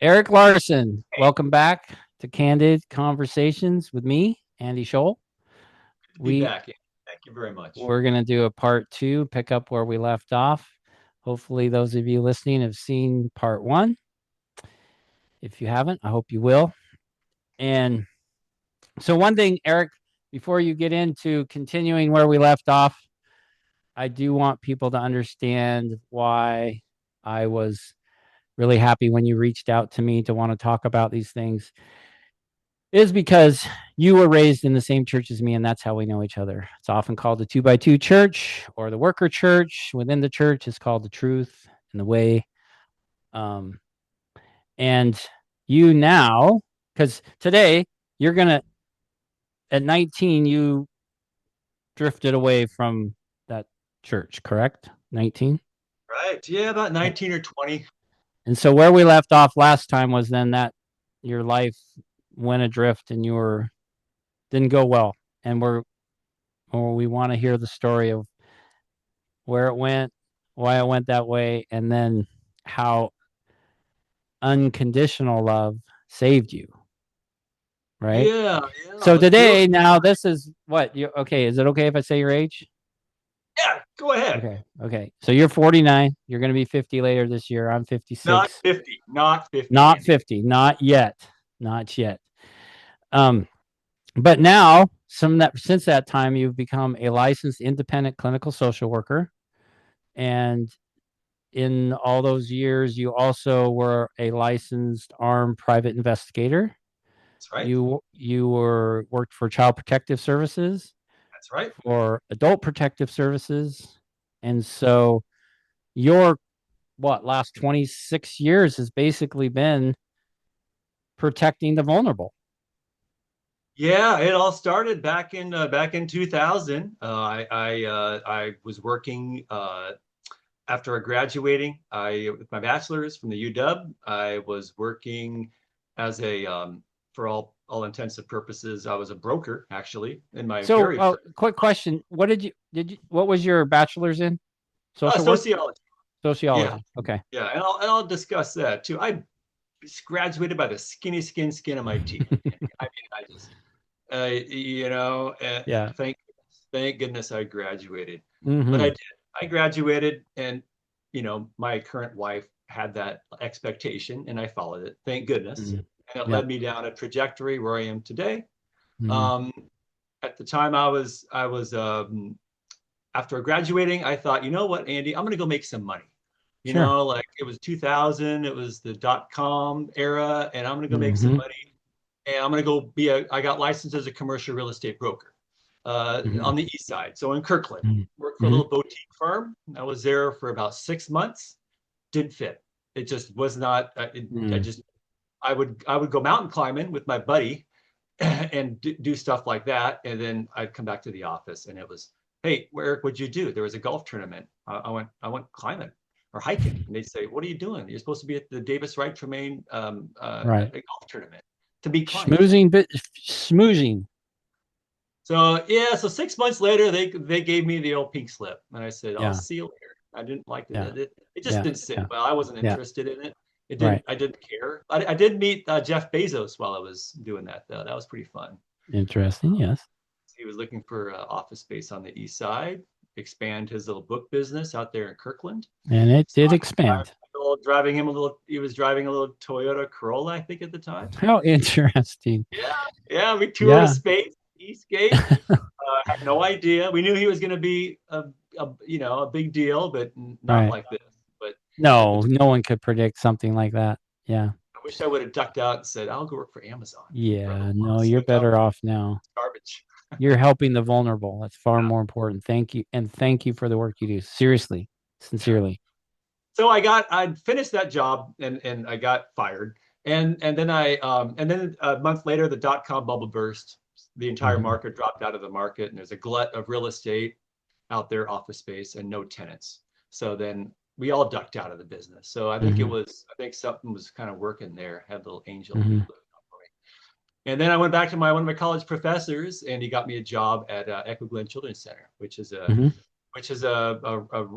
Erik Larson, welcome back to Candid Conversations with me, Andy Scholl. Good to be We back. Thank you very much. we're going to do a part two, pick up where we left off. Hopefully, those of you listening have seen part one. If you haven't, I hope you will. And so, one thing, Erik, before you get into continuing where we left off, I do want people to understand why I was really happy when you reached out to me to want to talk about these things is because you were raised in the same church as me, and that's how we know each other. It's often called the 2x2 church or the worker church. Within the church, it's called the truth and the way. Um, and you now, because today you're gonna at 19, you drifted away from that church, correct? 19. Right. Yeah, about 19 or 20. And so where we left off last time was then that your life went adrift and you were didn't go well, and we want to hear the story of where it went, why it went that way, and then how unconditional love saved you, right? Yeah, yeah. So Let's do it. today, now this is what you okay. Is it okay if I say your age? Yeah, go ahead. Okay. Okay. So you're 49. You're going to be 50 later this year. I'm Not 56. 50. Not 50, Not Andy. 50. Not yet. Not yet. Um, but now, since that time, you've become a licensed independent clinical social worker, and in all those years, you also were a licensed armed private investigator. That's right. You worked for Child Protective Services, That's right. for Adult Protective Services, and so your last 26 years has basically been protecting the vulnerable. Yeah, it all started back in 2000. I was working after graduating. I with my bachelor's from the UW. I was working as a for all intents and purposes, I was a broker actually in my So, very first quick question: what did you what was your bachelor's in? Social work, sociology. Yeah, sociology. Okay. yeah, and I'll discuss that too. I graduated by the skin of my teeth. I mean, I just, Yeah. thank goodness I graduated. But I Mm-hmm. did. I graduated, and my current wife had that expectation, and I followed it. Thank goodness, Mm-hmm. and it Yep. led me down a trajectory where I am today. Mm-hmm. Um, at the time, I was after graduating, I thought, you know what, Andy, I'm going to go make some money. Sure. Like it was 2000, it was the .com era, and I'm going to go make some Mm-hmm. money. And I'm going to go I got licensed as a commercial real estate broker Mm-hmm. on the east side. So in Kirkland, worked for a Mm-hmm. little boutique firm. I was there for about 6 months. Didn't fit. It just was not, Mm-hmm. I would go mountain climbing with my buddy and do stuff like that. And then I'd come back to the office and it was, hey, Eric, what'd you do? There was a golf tournament. I went climbing or hiking. And they'd say, what are you doing? You're supposed to be at the Davis Wright Tremaine Right. a golf tournament to meet clients. Schmoozing, bit smoozing. So yeah, so 6 months later, they gave me the old pink slip, and I said, "I'll Yeah. see you later." I didn't like it. Yeah. It just Yeah. didn't sit Yeah. well. I wasn't Yeah. interested in it. It didn't. Right. I didn't care. I did meet Jeff Bezos while I was doing that, though. That was pretty fun. Interesting. Yes. He was looking for office space on the east side, expand his little book business out there in Kirkland. And it So did I was expand. driving him a little. He was driving a little Toyota Corolla, I think, at the time. How interesting. Yeah, yeah. We toured a Yeah. space, Eastgate. Had no idea. We knew he was going to be a big deal, but not Right. like this. But at the No, time, no one could predict something like that. Yeah. I wish I would have ducked out and said, "I'll go work for Amazon for a Yeah. little while." No, you're Slipped out better off now. garbage. You're helping the vulnerable. That's far more important. Thank you. And thank you for the work you do. Seriously, Yeah. sincerely. So I finished that job and I got fired. And then a month later, the .com bubble burst. The entire Hmm. market dropped out of the market, and there's a glut of real estate out there, office space, and no tenants. So then we all ducked out of the business. So Hmm. I think something was kind of working there. Had a little angel Hmm. looking out for me. And then I went back to one of my college professors, and he got me a job at Echo Glen Children's Center, which is a Hmm. which is a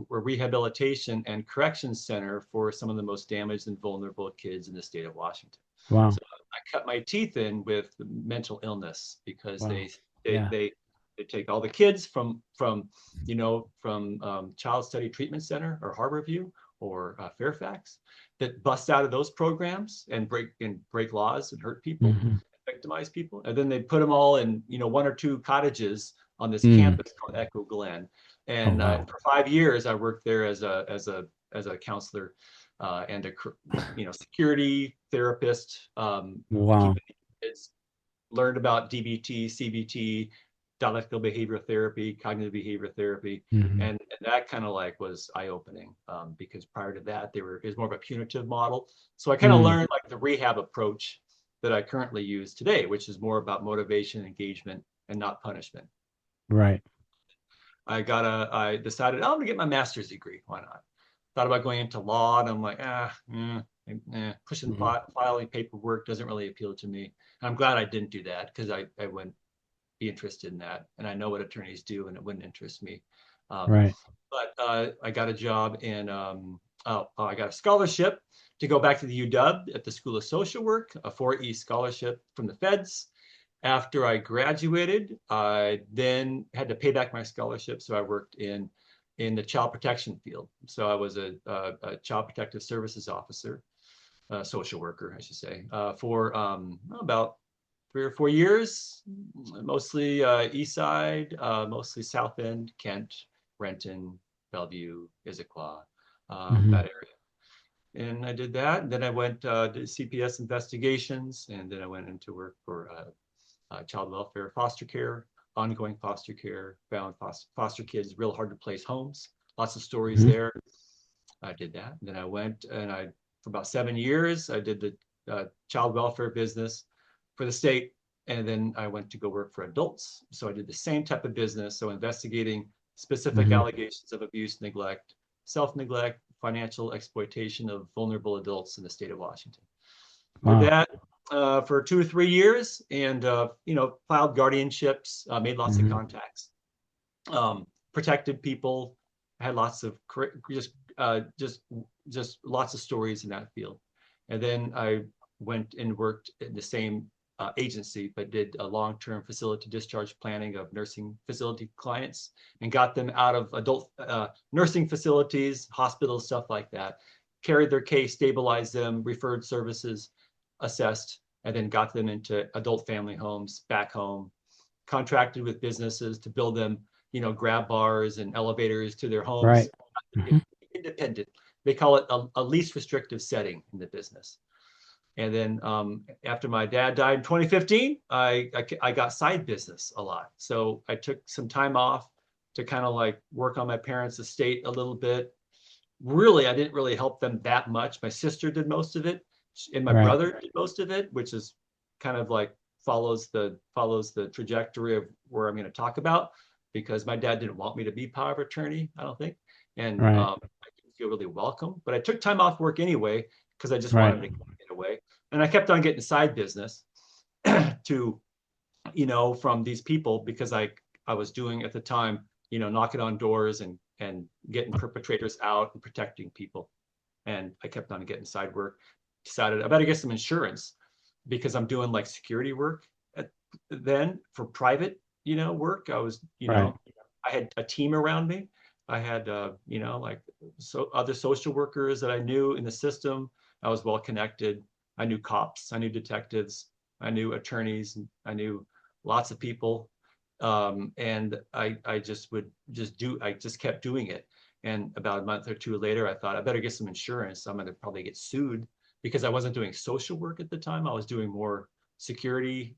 rehabilitation and correction center for some of the most damaged and vulnerable kids in the state of Washington. Wow. So I cut my teeth in with mental illness because Wow. they Yeah. they they take all the kids from Child Study Treatment Center or Harborview or Fairfax that bust out of those programs and break laws and hurt people, Hmm. victimize people, and then they put them all in one or two cottages on this Mm. campus called Echo Glen. Oh, And wow. for 5 years, I worked there as a counselor and a security therapist, Wow. keeping kids learned about DBT, CBT, dialectical behavioral therapy, cognitive behavior therapy, Hmm. and that kind of like was eye opening because prior to that, it was more of a punitive model. So I kind of Mm. learned like the rehab approach that I currently use today, which is more about motivation, engagement, and not punishment. Right. I decided, oh, I'm gonna get my master's degree. Why not? Thought about going into law, and I'm like, pushing Hmm. filing paperwork doesn't really appeal to me. And I'm glad I didn't do that because I wouldn't be interested in that, and I know what attorneys do, and it wouldn't interest me. Um, Right. but I got a job in, I got a scholarship to go back to the UW at the School of Social Work, a 4E scholarship from the feds. After I graduated, I then had to pay back my scholarship, so I worked in the child protection field. So I was a child protective services officer, social worker, I should say, for about 3 or 4 years, mostly East Side, mostly South End, Kent, Renton, Bellevue, Issaquah, Hmm. that area. And I did that. And then I went to CPS investigations, and then I went into work for child welfare, foster care, ongoing foster care, found foster kids real hard to place homes. Lots of stories Hmm. there. I did that. And then I went and for about 7 years, I did the child welfare business for the state. And then I went to go work for adults. So I did the same type of business. So investigating specific Hmm. allegations of abuse, neglect, self neglect, financial exploitation of vulnerable adults in the state of Washington. Did Wow. that for 2 or 3 years, and filed guardianships, made lots of Hmm. contacts, protected people, had lots of just lots of stories in that field. And then I went and worked in the same agency, but did a long-term facility discharge planning of nursing facility clients and got them out of adult nursing facilities, hospitals, stuff like that. Carried their case, stabilized them, referred services, assessed, and then got them into adult family homes back home, contracted with businesses to build them, grab bars and elevators to their Right. homes, Hmm. independent. They call it a least restrictive setting in the business. And then after my dad died in 2015, I got side business a lot. So I took some time off to kind of like work on my parents' estate a little bit. Really, I didn't really help them that much. My sister did most of it, and my Right. brother did most of it, which is kind of like follows the trajectory of where I'm going to talk about, because my dad didn't want me to be power of attorney, I don't think, and Right. I didn't feel really welcome. But I took time off work anyway because I just Right. wanted to get away, and I kept on getting side business to from these people because I was doing at the time, knocking on doors and getting perpetrators out and protecting people. And I kept on getting side work. Decided I better get some insurance because I'm doing like security work then for private, work. I was, Right. I had a team around me. I had, like other social workers that I knew in the system. I was well connected. I knew cops. I knew detectives. I knew attorneys. I knew lots of people. And I just kept doing it. And about a month or two later, I thought I better get some insurance. I'm going to probably get sued because I wasn't doing social work at the time. I was doing more security,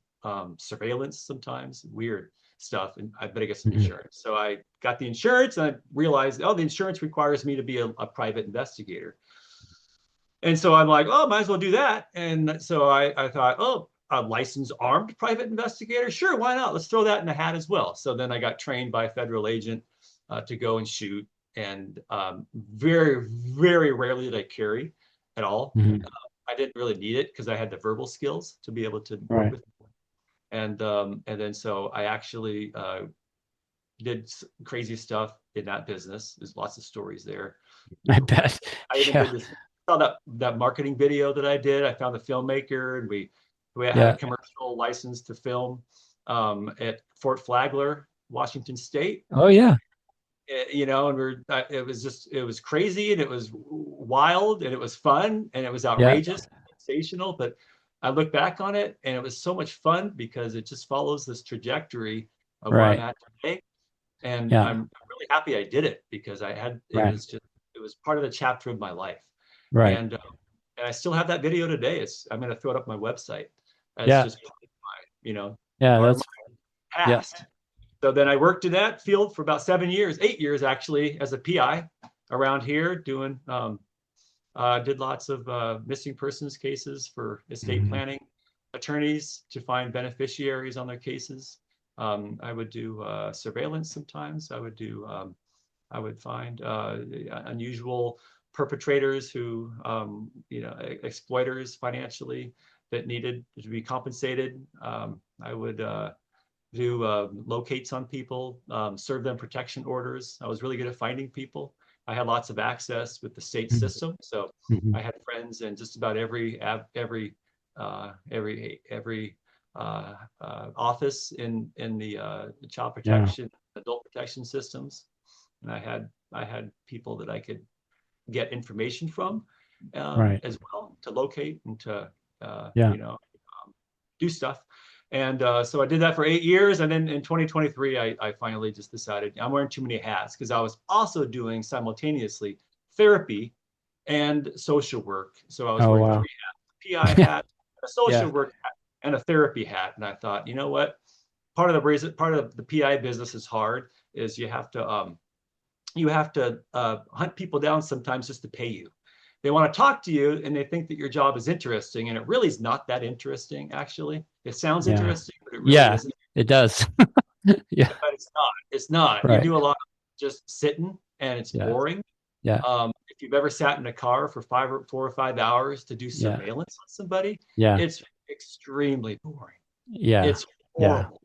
surveillance sometimes, weird stuff. And I better get some Hmm. insurance. So I got the insurance and I realized, oh, the insurance requires me to be a private investigator. And so I'm like, oh, might as well do that. And so I thought, oh, a licensed armed private investigator? Sure, why not? Let's throw that in the hat as well. So then I got trained by a federal agent to go and shoot. And very, very rarely did I carry at all. Hmm. I didn't really need it because I had the verbal skills to be able to work Right. with. And then so I actually did crazy stuff. in that business. There's lots of stories there. I bet. I even Yeah. did this. Saw that marketing video that I did. I found the filmmaker, and we had a Yeah. commercial license to film at Fort Flagler, Washington State. Oh yeah. And it was crazy, and it was wild, and it was fun, and it was Yeah. outrageous, sensational. But I look back on it, and it was so much fun because it just follows this trajectory of where I'm Right. at today. And Yeah. I'm really happy I did it because Right. it was part of the chapter of my life. Right. And I still have that video today. I'm going to throw it up my website as Yeah. just Yeah. part of That's my yeah. past. So then I worked in that field for about 7 years, 8 years actually, as a PI around here, doing did lots of missing persons cases for estate planning attorneys to find beneficiaries on their cases. I would do surveillance sometimes. I would find unusual perpetrators who, exploiters financially that needed to be compensated. I would do locates on people, serve them protection orders. I was really good at finding people. I had lots of access with the state system, so Mhm. I had friends in just about every office in the child Yeah. protection, adult protection systems, and I had people that I could get information from Right. as well to locate and to Yeah. do stuff. And so I did that for 8 years. And then in 2023, I finally just decided I'm wearing too many hats because I was also doing simultaneously therapy and social work. So I was Oh wearing wow. three hats: a PI hat, a Yeah. social work hat, and a therapy hat. And I thought, you know what? Part of the PI business is hard. Is you have to hunt people down sometimes just to pay you. They want to talk to you and they think that your job is interesting, and it really is not that interesting, actually. It sounds Yeah. interesting, but it really Yeah. isn't. It does. Yeah. But it's not. It's not. You Right. do a lot of just sitting, and it's Yeah. boring. Yeah. If you've ever sat in a car for 4 or 5 hours to do Yeah. surveillance on somebody, Yeah. it's extremely boring. Yeah. It's Yeah. horrible.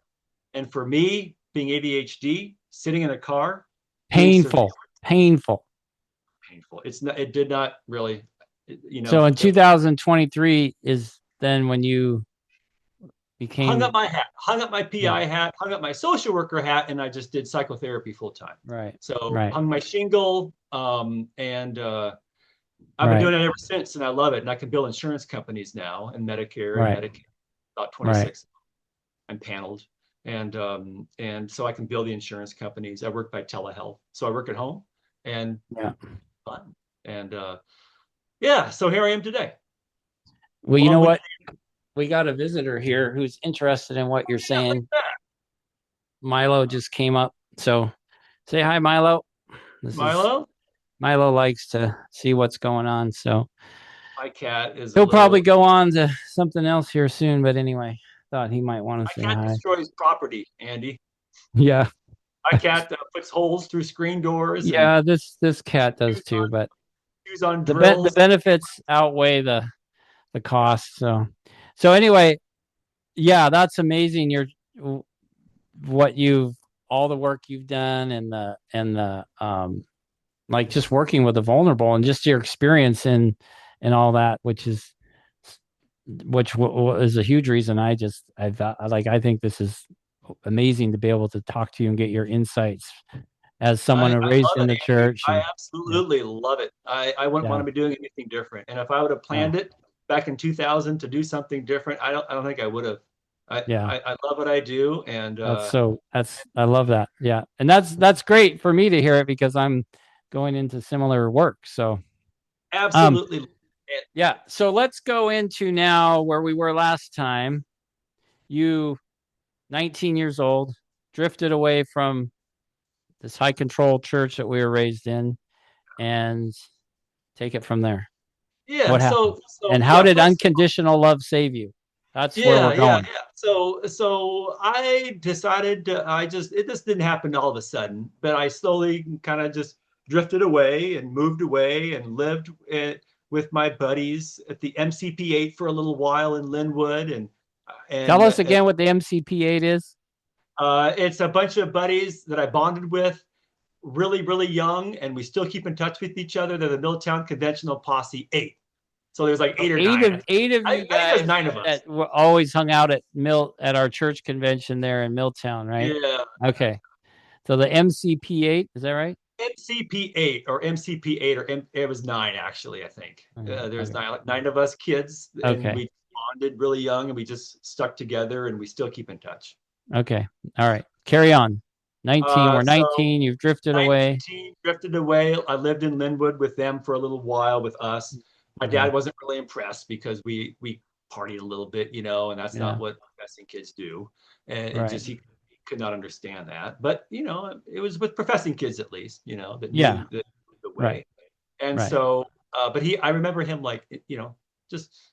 And for me, being ADHD, sitting in a car, doing surveillance, Painful. Painful. painful. It did not really, So in 2023 is then when you hung up became my hat, hung up my yeah. PI hat, hung up my social worker hat, and I just did psychotherapy full time. Right. So Right. hung my shingle, and I've been Right. doing it ever since, and I love it. And I can bill insurance companies now, and Medicare and Right. Medicaid. About Right. 26, I'm paneled, and so I can bill the insurance companies. I work by telehealth, so I work at home, and Yeah. fun, and yeah. So here I am today, Well, you know along with what? We got a visitor here who's interested in what you're saying. Milo just came up. So say hi, Milo. This is Milo. Milo likes to see what's going on. So My cat is a he'll probably little. go on to something else here soon. But anyway, thought he might want to My say cat hi. destroys property, Andy. Yeah. My cat puts holes through screen doors and Yeah, this cat does chews on, too, but chews on the drills. benefits outweigh the cost. So anyway, yeah, that's amazing. What you've all the work you've done and the like just working with the vulnerable and just your experience in all that, is a huge reason I thought like I think this is amazing to be able to talk to you and get your insights as someone I raised love in it, the Andy. church I and yeah, absolutely love it. I wouldn't want yeah, to be doing anything different. And if I would have no, planned it back in 2000 to do something different, I don't think I would have. yeah. I love what I do, and That's I love that. Yeah. And that's great for me to hear it because I'm going into similar work. So um absolutely. yeah, so let's go into now where we were last time. You 19 years old, drifted away from this high control church that we were raised in and take it from there. Yeah. What happened? And how Yeah. did First, unconditional love save you? That's where yeah, we're yeah, going. yeah. So I decided it just didn't happen all of a sudden, but I slowly kind of just drifted away and moved away and lived with my buddies at the MCP8 for a little while in Linwood, Tell and us again what the MCP8 is. it's a bunch of buddies that I bonded with really, really young, and we still keep in touch with each other. They're the Milltown Conventional Posse 8. So there's like So 8 or 9. eight of you I think there's guys 9 of us. that were always hung out at our church convention there in Milltown, right? Yeah. Okay. So the MCP8, is that right? MCP8 or MCP8 it was 9 actually, I think. There's Okay. 9 of us kids, and Okay. we bonded really young, and we just stuck together, and we still keep in touch. Okay. All right. Carry on. 19. We're So 19. You've drifted away. 19 drifted away. I lived in Linwood with them for a little while with us. My Okay. dad wasn't really impressed because we partied a little bit, and that's not Yeah. what professing kids do. And it Right. just he could not understand that. But it was with professing kids at least, that Yeah. knew the Right. way. And Right. so, but I remember him like, just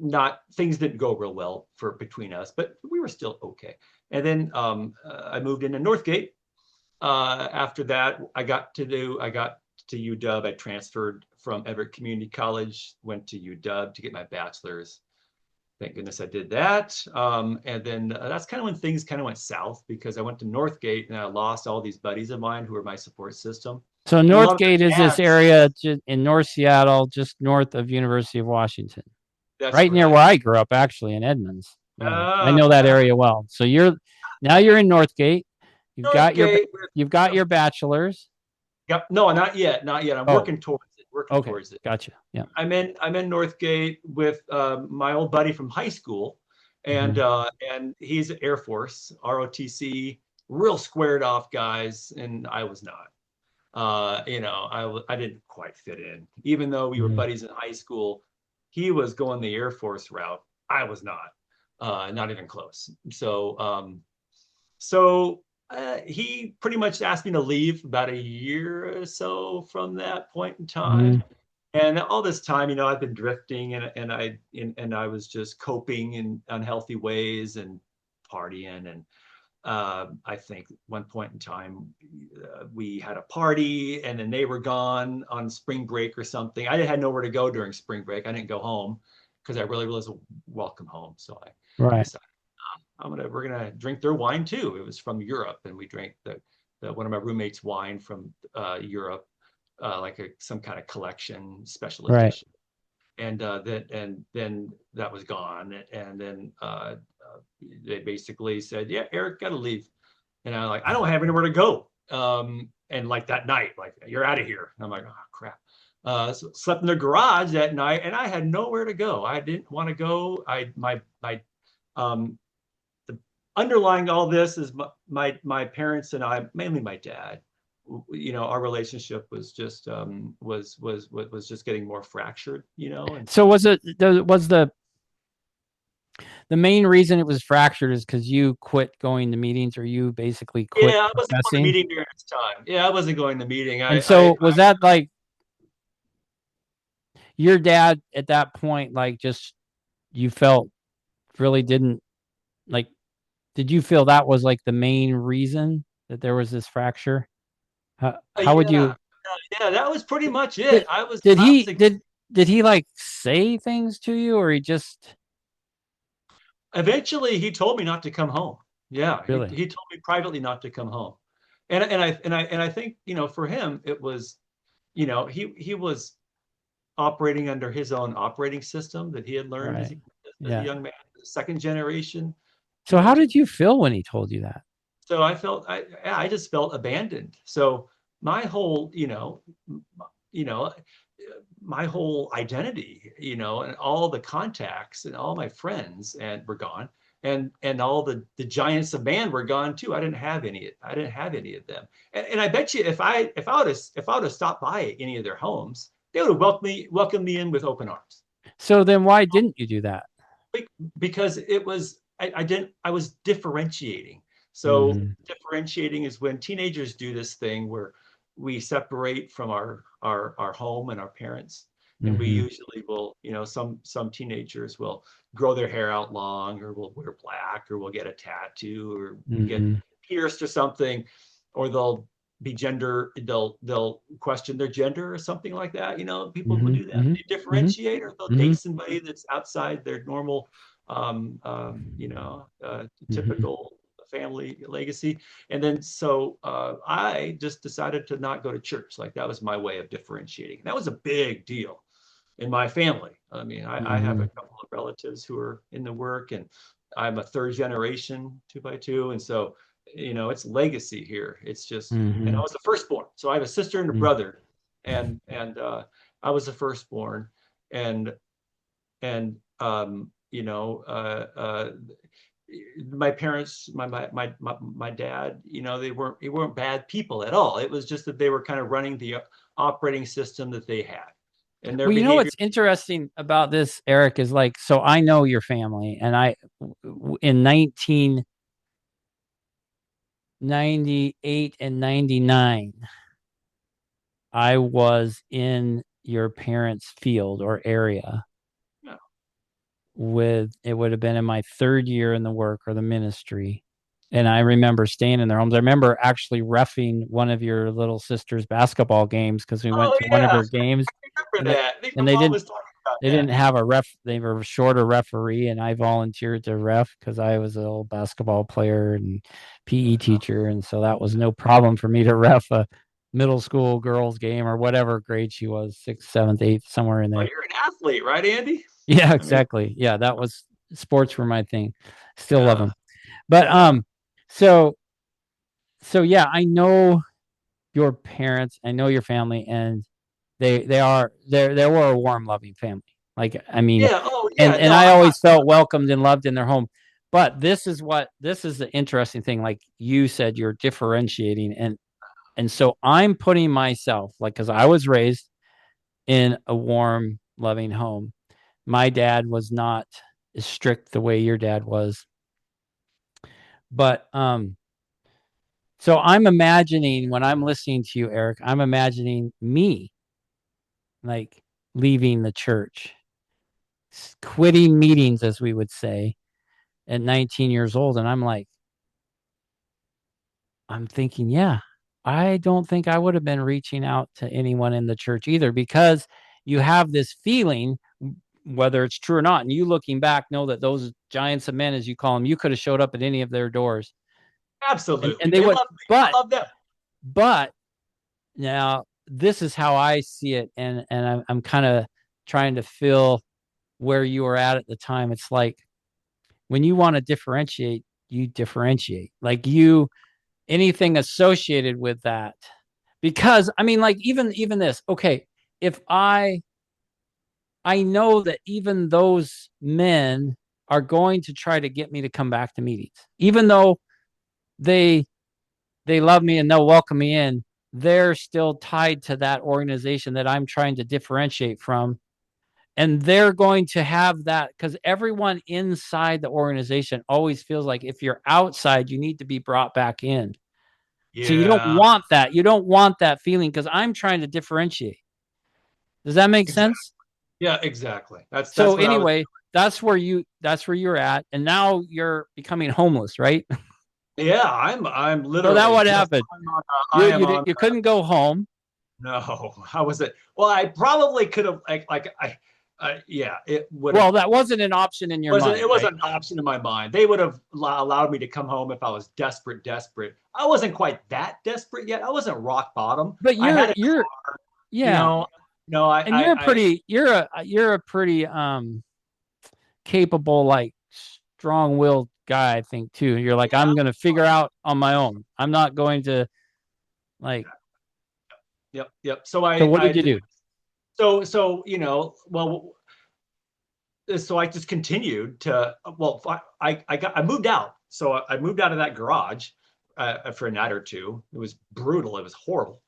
not things didn't go real well for between us, but we were still okay. And then I moved into Northgate. After that, I got to UW. I transferred from Everett Community College, went to UW to get my bachelor's. Thank goodness I did that. And then that's kind of when things kind of went south because I went to Northgate and I lost all these buddies of mine who were my support system. So And a lot of Northgate is their this dads, area in North Seattle, just north of University of Washington, that's right near right. where I grew up, actually in Edmonds. Yeah, I know that Yeah. area well. So you're in Northgate. You've got your Northgate with, you've got your bachelor's. yep, no, not yet, not yet. I'm Oh, working towards it. Working okay, towards it. gotcha. Yeah. I'm in Northgate with my old buddy from high school, and Hmm. he's Air Force ROTC, real squared off guys, and I was not. I didn't quite fit in, even though we were Hmm. buddies in high school. He was going the Air Force route. I was not even close. So he pretty much asked me to leave about a year or so from that point in Hmm. time. And all this time, I've been drifting, and I was just coping in unhealthy ways and partying. And I think one point in time we had a party, and then they were gone on spring break or something. I had nowhere to go during spring break. I didn't go home because I really wasn't welcome home. So I Right. decided we're gonna drink their wine too. It was from Europe, and we drank the one of my roommates' wine from Europe, like some kind of collection special Right. edition. And then that was gone, and then they basically said, "Yeah, Erik, got to leave." And I'm like, "I don't have anywhere to go." And like that night, like, "You're out of here." And I'm like, "Oh crap." So slept in the garage that night, and I had nowhere to go. I didn't want to go. My um, the underlying all this is my parents and I, mainly my dad. Our relationship was just was just getting more fractured. And So was the main reason it was fractured is because you quit going to meetings, or you basically quit yeah, I wasn't going to professing? meeting during this time. Yeah, I wasn't going to meeting. And so was that like your dad at that point, like, just you felt really didn't like, did you feel that was like the main reason that there was this fracture? How would Yeah, you yeah, that was pretty much it. did, I was did I was he did he like say things to you, or he just eventually he told me not to come home. Yeah, really? he told me privately not to come home. And I think, for him it was, he was operating under his own operating system that he had learned Right. as a Yeah. young man, second generation. So how did you feel when he told you that? So I just felt abandoned. So my whole, you know, my whole identity, and all the contacts and all my friends and were gone. And all the giants of man were gone too. I didn't have any of them. And I bet you if I would have stopped by any of their homes, they would have welcomed me in with open arms. So then why didn't you do that? Because I was differentiating. So Hmm. differentiating is when teenagers do this thing where we separate from our home and our parents. And we Hmm. usually will, some teenagers will grow their hair out long, or will wear black, or will get a tattoo, or get Hmm. pierced or something, or they'll question their gender or something like that. People will Hmm. do that. Hmm. They Hmm. differentiate, or they'll Hmm. date somebody that's outside their normal, Hmm. typical family legacy. And then so I just decided to not go to church. Like that was my way of differentiating. That was a big deal in my family. I mean, I have a Hmm. couple of relatives who are in the work, and I'm a third generation two by two. And so, it's legacy here. It's just, and I Hmm. was the firstborn. So I have a sister and a brother, and I was the firstborn. And, my parents, my dad, they weren't bad people at all. It was just that they were kind of running the operating system that they had, and their Well, you know behavior. what's interesting about this, Eric, is like, so I know your family, and in 1998 and 99, I was in your parents' field or area Yeah. it would have been in my third year in the work or the ministry. And I remember staying in their homes. I remember actually reffing one of your little sister's basketball games because we went Oh to one of yeah, her games, I remember and that. I think my and they mom didn't was talking about they didn't that. have a ref. They were short a referee, and I volunteered to ref because I was an old basketball player and PE teacher, and so that was no problem for me to ref a middle school girls game or whatever grade she was, sixth, seventh, eighth, somewhere in Well, there. you're an athlete, right, Andy? Yeah, I mean, exactly. Yeah, that was sports were my thing. Still love yeah, them. But yeah. so yeah, I know your parents, I know your family, and they were a warm, loving family. Like, I mean, Yeah. Oh, and yeah. No, I I'm not. always felt welcomed and loved in their home. But this is the interesting thing. Like you said, you're differentiating, and so I'm putting myself, like, because I was raised in a warm, loving home. My dad was not as strict the way your dad was, but so I'm imagining when I'm listening to you, Eric, I'm imagining me like leaving the church, quitting meetings, as we would say, at 19 years old. And I'm like, I'm thinking, yeah, I don't think I would have been reaching out to anyone in the church either, because you have this feeling, whether it's true or not. And you looking back know that those giants of men, as you call them, you could have showed up at any of their doors, and Absolutely. they They would, love me. I but, love them. but now this is how I see it. And I'm kind of trying to feel where you were at the time. It's like when you want to differentiate, you differentiate. Like you, anything associated with that. Because I mean, like even this, okay, if I know that even those men are going to try to get me to come back to meetings, even though they they love me and they'll welcome me in, they're still tied to that organization that I'm trying to differentiate from. And they're going to have that because everyone inside the organization always feels like if you're outside, you need to be brought back in. So you don't Yeah. want that. You don't want that feeling because I'm trying to differentiate. Does that make Exactly. sense? Yeah. Exactly. That's So what I was. anyway, that's where you're at, and now you're becoming homeless, right? Yeah. I'm So that literally what just. happened? I'm on. I am on. You couldn't go home. No. How was it? Well, I probably could have. Like I. Yeah. It would have. Well, that wasn't an option in your It mind, was right? an option in my mind. They would have allowed me to come home if I was desperate. I wasn't quite that desperate yet. I wasn't rock bottom. But I had a, you yeah, know, no, and you're a pretty capable, like strong willed guy, I think too. You're like, yeah, I'm gonna figure out on my own. I'm not going to like. yep. So So what did you do? so well, so I just continued to, well, I moved out. So I moved out of that garage for a night or two. It was brutal. It was horrible.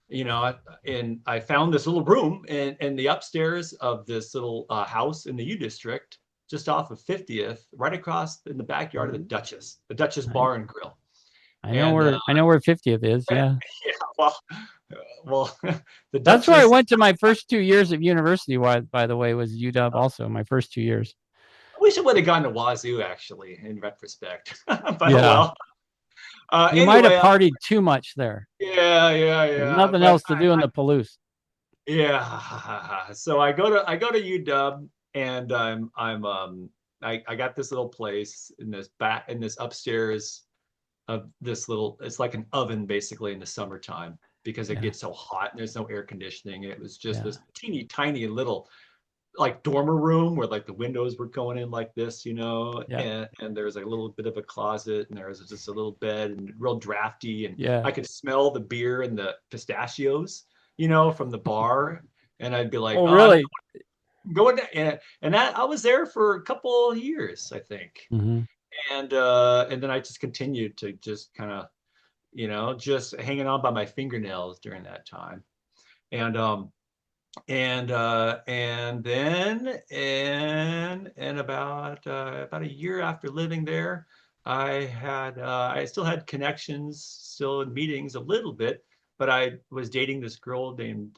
And I found this little room in the upstairs of this little house in the U District, just off of 50th, right across in the backyard of the Duchess I, Bar and Grill. And I know where 50th is. Yeah. yeah, well, well, the That's where I Duchess. went to my first 2 years of university. Why, by the way, was UW also my first 2 years. I wish I would have gone to Wazoo actually, in retrospect. But oh Yeah. well. You might have Anyway, partied too much there. There's yeah. nothing But else to do in the Palouse. yeah. So I go to UW, and I got this little place in this upstairs of this little, it's like an oven basically in the summertime because it Yeah. gets so hot and there's no air conditioning. It was just Yeah. this teeny tiny little like dormer room where like the windows were going in like this, Yeah. and there's like a little bit of a closet and there was just a little bed and real drafty, and Yeah. I could smell the beer and the pistachios, from the bar, and I'd be like, Oh, oh, I'm really? going to, and that I was there for a couple of years, I think, Mm-hmm. and then I just continued to just kind of, just hanging on by my fingernails during that time, and and then and about a year after living there, I still had connections, still in meetings a little bit, but I was dating this girl named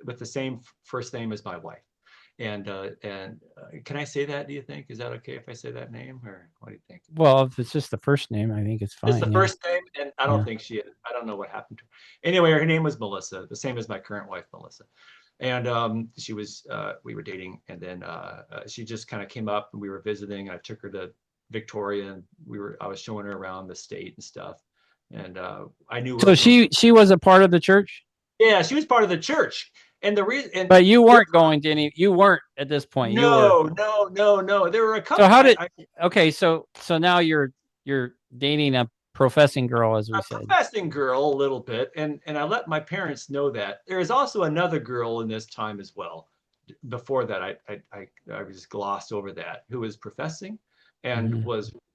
with the same first name as my wife. And can I say that? Do you think, is that okay if I say that name, or what do you think? Well, if it's just the first name, I think it's It's the fine. Yeah. first name, and I don't Yeah. think I don't know what happened to her. Anyway, her name was Melissa, the same as my current wife, Melissa. And she was, we were dating, and then she just kind of came up, and we were visiting. I took her to Victoria, and I was showing her around the state and stuff. And I knew her So from, she was a part of the church, yeah, she was part of the church. And the reason, and but you there, weren't going to any. You weren't at this point. You were. no, no, no, no. There were a So couple. how did? Okay. So now you're dating a professing girl, as we A said. professing girl a little bit, and I let my parents know that. There is also another girl in this time as well. Before that, I just glossed over that, who was professing and Mm-hmm.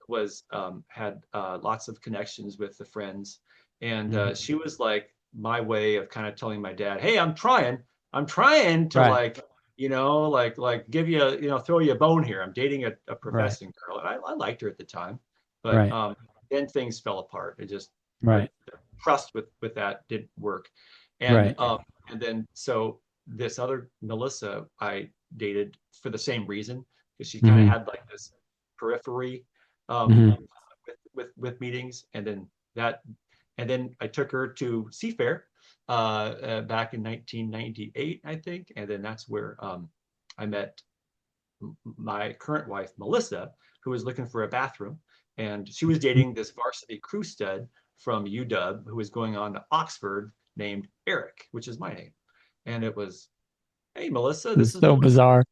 was had lots of connections with the friends, and Mm-hmm. she was like my way of kind of telling my dad, hey, I'm trying to Right. like, like give you throw you a bone here. I'm dating a Right. professing girl, and I liked her at the time, but Right. then things fell apart. It just Right. the trust with that didn't work, and Right. and then so this other Melissa I dated for the same reason, because she kind of Mm-hmm. had like this periphery Mm-hmm. with meetings, and then I took her to Seafair back in 1998, I think, and then that's where I met my current wife, Melissa, who was looking for a bathroom. And she was dating this varsity crew stud from UW who was going on to Oxford named Erik, which is my name. And it was, hey, Melissa, this It's is so Melissa. bizarre.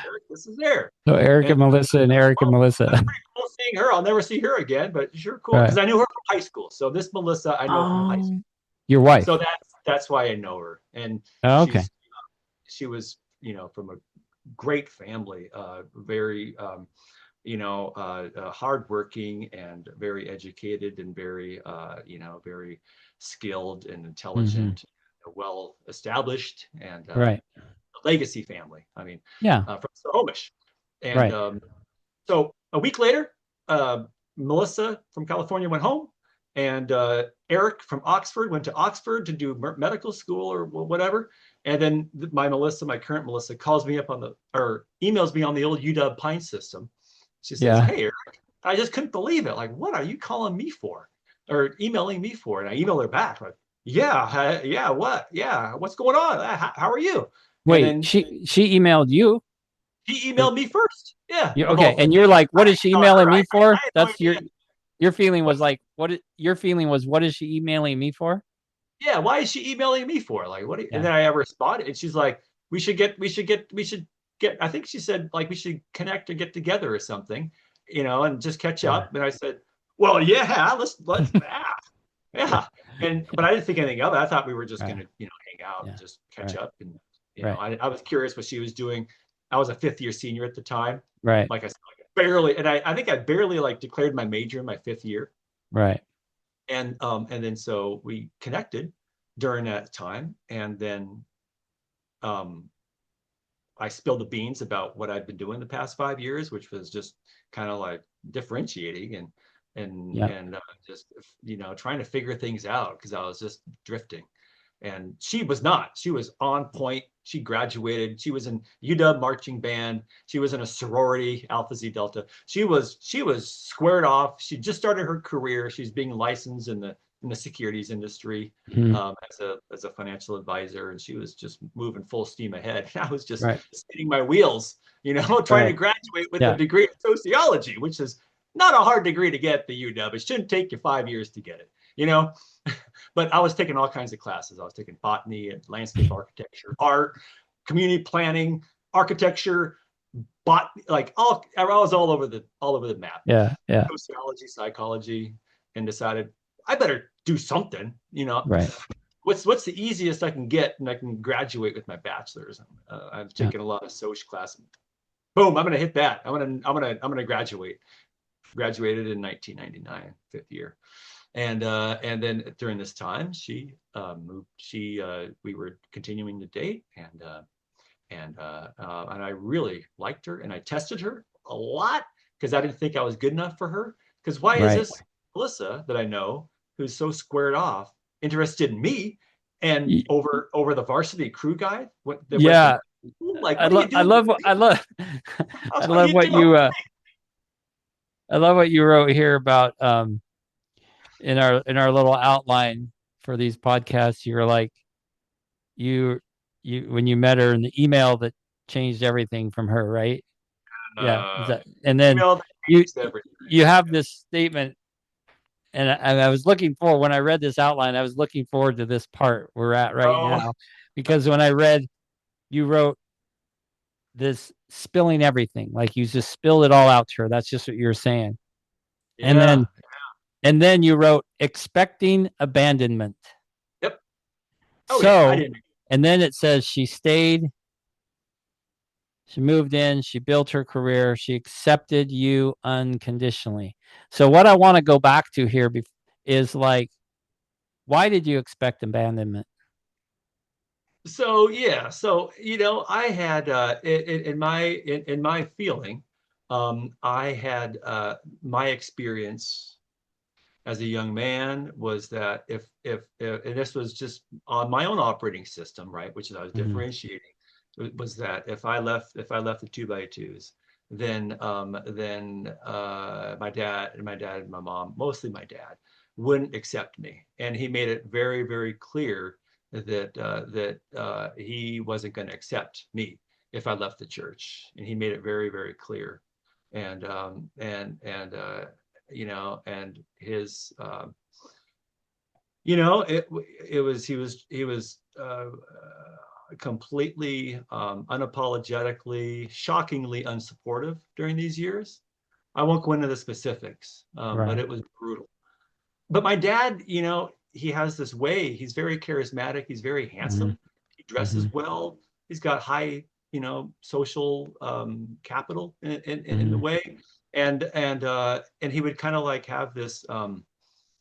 Erik, this is Erik. So Eric And and Melissa and Eric and well, Melissa. that's pretty cool seeing her. I'll never see her again, but sure, cool. Because Right. I knew her from high school. So this Melissa I know from high school. Your So wife. that's why I know her. And Oh, okay. she's she was, from a great family, very hardworking and very educated and very, very skilled and Mm-hmm. intelligent, well established, and Right. legacy family. I mean, Yeah. from Snohomish. And Right. so a week later, uh, Melissa from California went home, and Erik from Oxford went to Oxford to do medical school or whatever. And then my current Melissa, calls me up or emails me on the old UW Pine system. She says, Yeah. hey, Erik, I just couldn't believe it. Like, what are you calling me for? Or emailing me for? And I emailed her back, like, yeah, what? Yeah, what's going on? How are you? And Wait. then She emailed you. he Or emailed me first. Yeah, you of okay? all And things. you're like, I what is didn't she email emailing her. me for? I had no That's idea. your feeling was What's like, your feeling was, what is she emailing me for? Yeah, why is she emailing me for? Like, what? And Yeah. then I responded, and she's like, we should get. I think she said like we should connect or get together or something, and just catch Yeah. up. And I said, well, yeah, let's yeah. And but I didn't think anything of it. I thought we were just Right. gonna, hang out and Yeah. just catch Right. up. And Right. I was curious what she was doing. I was a fifth year senior at the time. Right. Like I said, like barely, and I think I barely like declared my major in my fifth year. Right. And then so we connected during that time, and then um I spilled the beans about what I'd been doing the past 5 years, which was just kind of like differentiating Yeah. and just trying to figure things out because I was just drifting. And she was not. She was on point. She graduated. She was in UW marching band. She was in a sorority, Alpha Zeta Delta. She was squared off. She just started her career. She's being licensed in the securities industry, Mhm. as a financial advisor, and she was just moving full steam ahead. I was just Right. spinning my wheels, trying to Right. graduate with a Yeah. degree in sociology, which is not a hard degree to get at the UW. It shouldn't take you 5 years to get it, you know. But I was taking all kinds of classes. I was taking botany and landscape architecture, art, community planning, architecture, like I was all over the map. Yeah. Yeah. Sociology, psychology, and decided I better do something. Right. What's the easiest I can get, and I can graduate with my bachelor's. I've Yeah. taken a lot of social classes. Boom! I'm gonna hit that. I'm gonna graduate. Graduated in 1999, fifth year, and then during this time, she moved. We were continuing to date, and I really liked her, and I tested her a lot because I didn't think I was good enough for her. Because why is Right. this Melissa that I know, who's so squared off, interested in me, and over the varsity crew guy? Yeah. Like, what are you doing? I love I love I love what you I love what you wrote here about in our little outline for these podcasts. You were like, you when you met her in the email that changed everything from her, right? Yeah. And then email you everything. you have this statement, and I was looking for, when I read this outline, I was looking forward to this part we're at right now, because when I read, you wrote this spilling everything, like you just spilled it all out to her. That's just what you're saying. Yeah. And then you wrote expecting abandonment. Yep. Oh, So, yeah, I didn't. and then it says she stayed, she moved in, she built her career, she accepted you unconditionally. So what I want to go back to here is like, why did you expect abandonment? So yeah, so I had in my feeling, I had my experience as a young man was that if and this was just on my own operating system, right, which is I was differentiating, was that if I left the two by twos, then my dad and my mom, mostly my dad, wouldn't accept me, and he made it very, very clear that he wasn't going to accept me if I left the church, and he made it very, very clear, and his he was completely unapologetically, shockingly unsupportive during these years. I won't go into the specifics, but it was brutal. But my dad, he has this way. He's very charismatic. He's very handsome. He dresses well. He's got high, social capital in the way, and he would kind of like have this,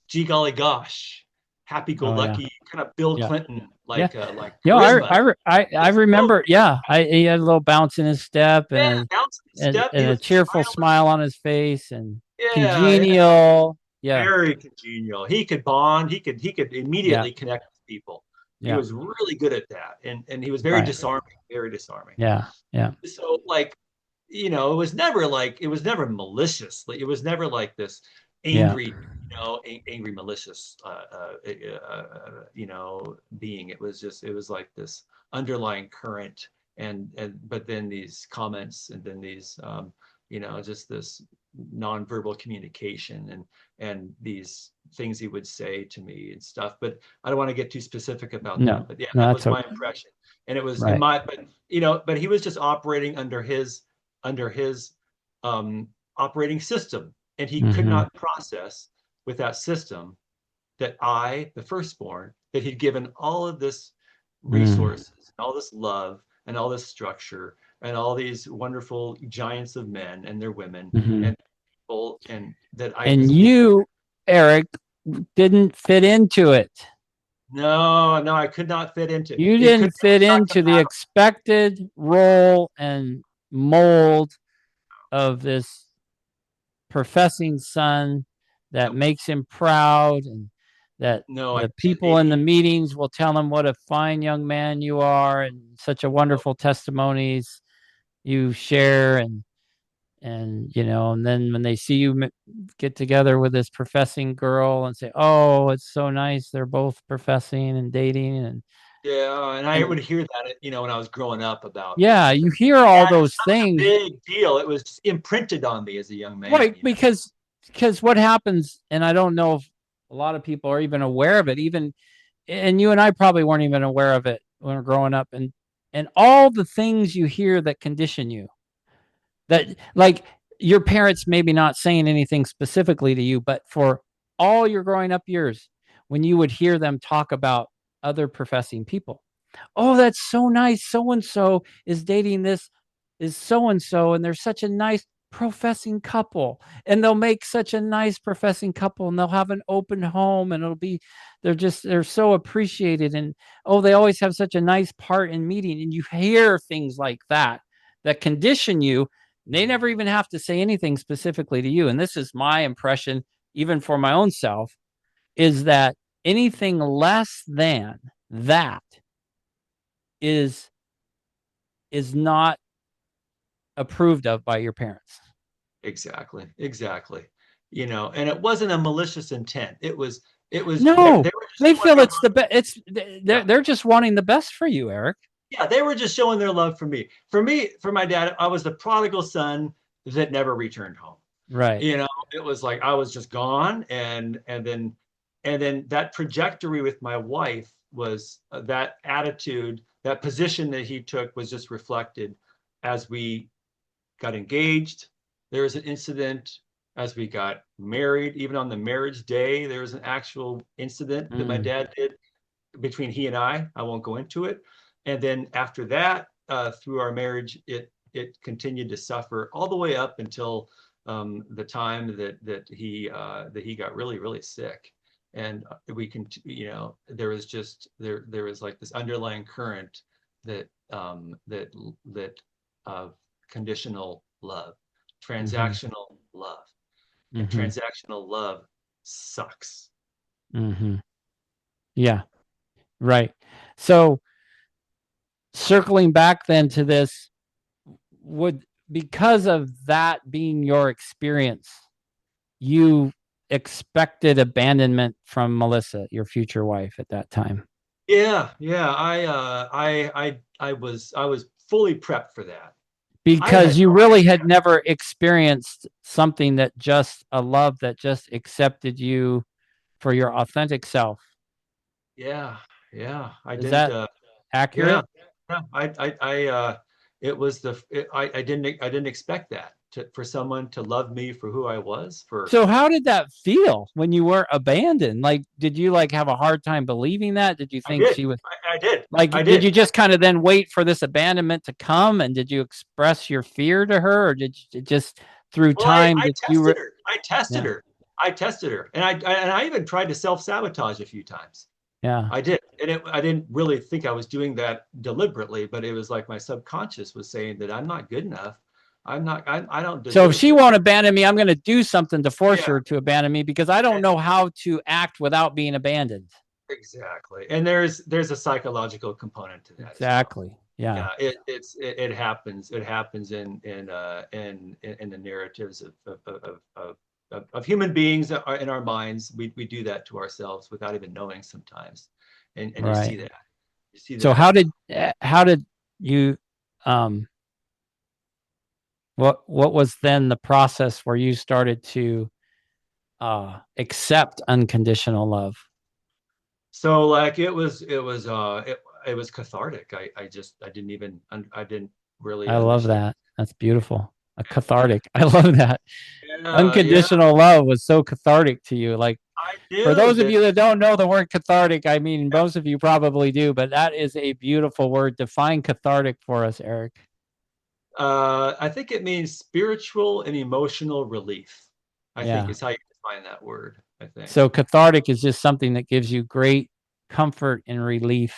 gee golly gosh, happy-go-lucky kind of Bill Clinton like charisma. I remember. Yeah, he had a little bounce in his step, and a cheerful smile on his face, and congenial. Yeah, very congenial. He could bond. He could immediately connect with people. He was really good at that, and he was very disarming. Very disarming. Yeah. So it was never malicious. Like, it was never like this angry, angry, malicious, being. It was like this underlying current, but then these comments, and then these, just this nonverbal communication, and these things he would say to me and stuff. But I don't want to get too specific about that. But yeah, that was my impression. And it was but he was just operating under his operating system, and he could not process with that system that I, the firstborn, that he'd given all of this resources, and all this love, and all this structure, and all these wonderful giants of men and their women, and people, and that you, Erik, didn't fit into it. No, I could not fit into it. You didn't fit into the expected role and mold of this professing son that makes him proud, and that the people in the meetings will tell him what a fine young man you are, and such a wonderful testimonies you share, and then when they see you get together with this professing girl and say, oh, it's so nice, they're both professing and dating, and I would hear that, when I was growing up about. Yeah, you hear all those things. A big deal. It was imprinted on me as a young man. Right, because because what happens, and I don't know if a lot of people are even aware of it, even, and you and I probably weren't even aware of it when we we're growing up, and all the things you hear that condition you, that like your parents maybe not saying anything specifically to you, but for all your growing up years, when you would hear them talk about other professing people, oh, that's so nice. So and so is dating this, is so and so, and they're such a nice professing couple, and they'll make such a nice professing couple, and they'll have an open home, and it'll be, they're so appreciated, and oh, they always have such a nice part in meeting, and you hear things like that that condition you. They never even have to say anything specifically to you, and this is my impression, even for my own self, is that anything less than that is not approved of by your parents. Exactly. Exactly. You know, and it wasn't a malicious intent. It was No, they were just they showing feel their it's love. the best. It's Yeah. they're just wanting the best for you, Erik. Yeah, they were just showing their love for me. For me, for my dad, I was the prodigal son that never returned home. Right. You know, it was like I was just gone, and then that trajectory with my wife was that attitude, that position that he took was just reflected as we got engaged. There was an incident as we got married. Even on the marriage day, there was an actual incident that my Mm, dad did between he and I won't go into it. And then after that, through our marriage, it continued to suffer all the way up until the time that he got really really sick, and we can, you know, there was like this underlying current that that of conditional love, mm-hmm, transactional love, and mm-hmm, transactional love sucks. mm-hmm. Yeah. Right. So circling back then to this, would, because of that being your experience, you expected abandonment from Melissa, your future wife at that time? Yeah, yeah. I was fully prepped for that. I Because had you no really idea. had never experienced something that just a love that just accepted you for your authentic self. Yeah, yeah. I Is didn't. that Yeah, accurate? yeah. It was I didn't expect that for someone to love me for who I was. For So how did that feel when you were abandoned? Like, did you like have a hard time believing that? Did you I think did. she was I did. I like, did did. you just kind of then wait for this abandonment to come? And did you express your fear to her? Or did you just through Well, I time, I did you, tested her. I tested yeah, her. I tested her, and I even tried to self-sabotage a few times. yeah. I did. And I didn't really think I was doing that deliberately, but it was like my subconscious was saying that I'm not good enough. I don't So if deserve she this. won't abandon me, I'm going to do something to force Yeah, her to abandon me because I don't e- know how to act without being abandoned. exactly. And there's a psychological component to that as well. Exactly. Yeah. Yeah, it happens. It happens in the narratives of human beings that are in our minds. We do that to ourselves without even knowing sometimes. And you see Right. that. You see So that. how did you, um, what was then the process where you started to accept unconditional love? So like it was cathartic. I didn't really I love understand. that. That's beautiful. A cathartic. I love that. Yeah, yeah, Unconditional love was so cathartic to you. Like, I for do. those of That you that don't know the word cathartic, I mean, yeah. most of you probably do, but that is a beautiful word. Define cathartic for us, Erik. I think it means spiritual and emotional relief. I think Yeah. is how you define that word, I think. So cathartic is just something that gives you great comfort and relief,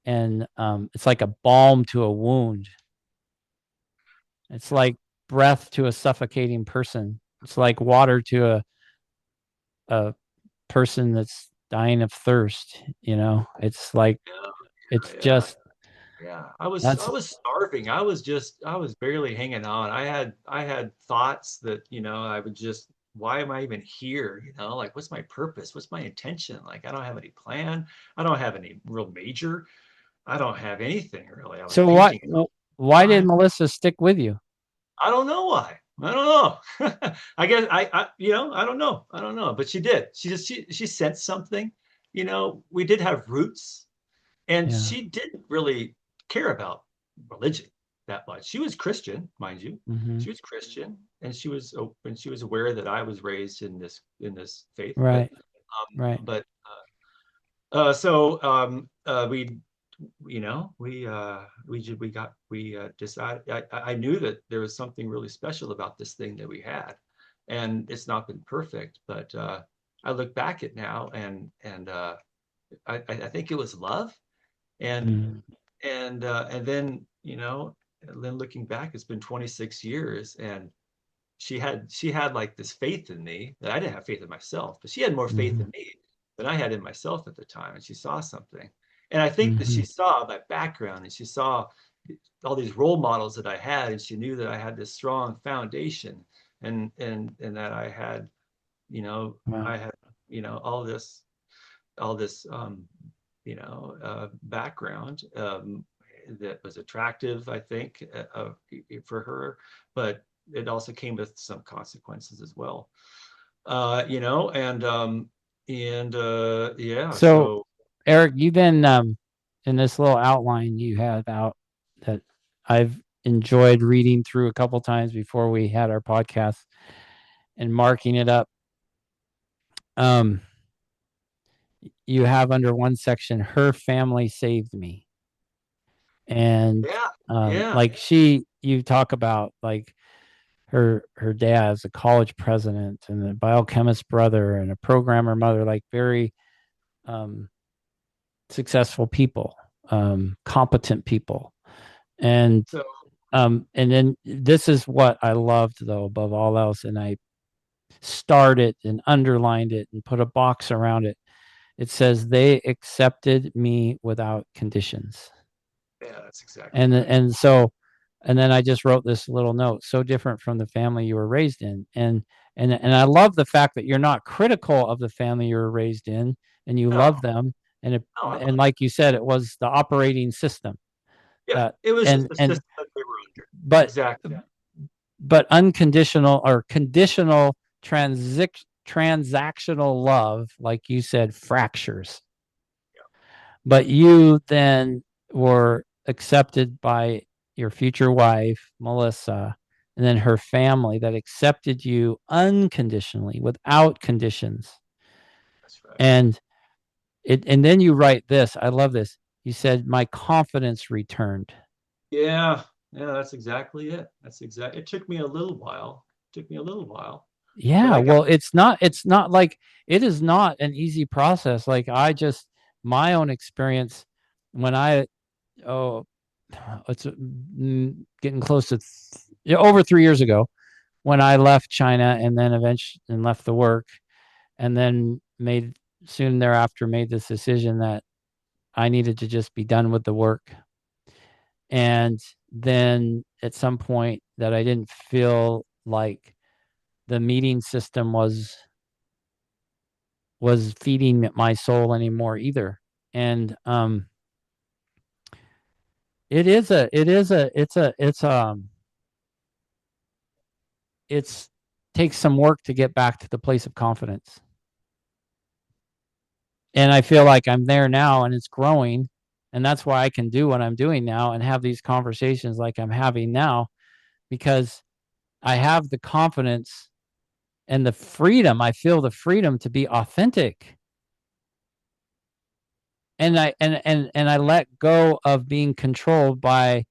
and it's like a balm to a wound. It's Yeah. like breath to a suffocating person. It's like water to a person that's dying of thirst. It's like, Yeah, it's yeah, just, yeah. I that's, was starving. I was barely hanging on. I had thoughts that, I would just, why am I even here? Like what's my purpose? What's my intention? Like I don't have any plan. I don't have any real major. I don't have anything really. I was so what, painting why did time. Melissa stick with you? I don't know why. I don't know. I guess I don't know. I don't know. But she did. She sensed something. We did have roots, and Yeah. she didn't really care about religion that much. She was Christian, mind you. Hmm. She was Christian, and she was open. She was aware that I was raised in this faith. But Right. Right. but so we decided. I knew that there was something really special about this thing that we had, and it's not been perfect, but I look back at now, and I think it was love, and Mm. and then looking back, it's been 26 years, and she had like this faith in me that I didn't have faith in myself, but she had more faith Hmm. in me than I had in myself at the time, and she saw something. And I think that Hmm. she saw my background, and she saw all these role models that I had, and she knew that I had this strong foundation, and that Wow. I had all this background that was attractive, I think, for her, but it also came with some consequences as well. And yeah, So, so Erik, you've been in this little outline you had out that I've enjoyed reading through a couple times before we had our podcast and marking it up. Um, you have under one section, her family saved me. And yeah, yeah. like you talk about like her dad as a college president and a biochemist brother and a programmer mother, like very um, successful people, competent people. And So and then this is what I loved though above all else, and I starred it and underlined it and put a box around it. It says they accepted me without conditions. yeah, that's exactly and right. and so and then I just wrote this little note, so different from the family you were raised in. And I love the fact that you're not critical of the family you were raised in, and you No, love them. no, I And love it. like you said, it was the operating system Yeah, that it was just the and system that they were under. but Exactly. unconditional or conditional transactional love, like you said, fractures. But you then were accepted by your future wife, Melissa, and then her family that accepted you unconditionally, without conditions. That's right. And and then you write this. I love this. You said, my confidence returned. Yeah, yeah, that's exactly it. It took me a little while. It took me a little while, but Yeah, I got. well, it's not like it is not an easy process. Like I just my own experience when I oh it's getting close to yeah, over 3 years ago when I left China and then eventually and left the work and then made soon thereafter made this decision that I needed to just be done with the work. And then at some point that I didn't feel like the meeting system was feeding my soul anymore either. And it's takes some work to get back to the place of confidence. And I feel like I'm there now and it's growing, and that's why I can do what I'm doing now and have these conversations like I'm having now, because I have the confidence and the freedom. I feel the freedom to be authentic. And I let go of being controlled by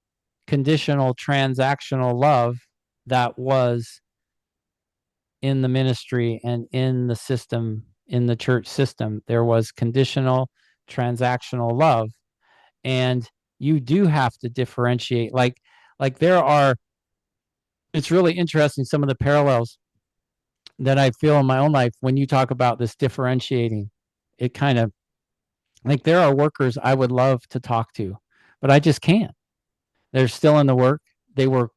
conditional transactional love that was in the ministry and in the system, in the church system. There was conditional transactional love, and you do have to differentiate. Like there are, it's really interesting some of the parallels that I feel in my own life when you talk about this differentiating. It kind of like there are workers I would love to talk to, but I just can't. They're still in the work. They were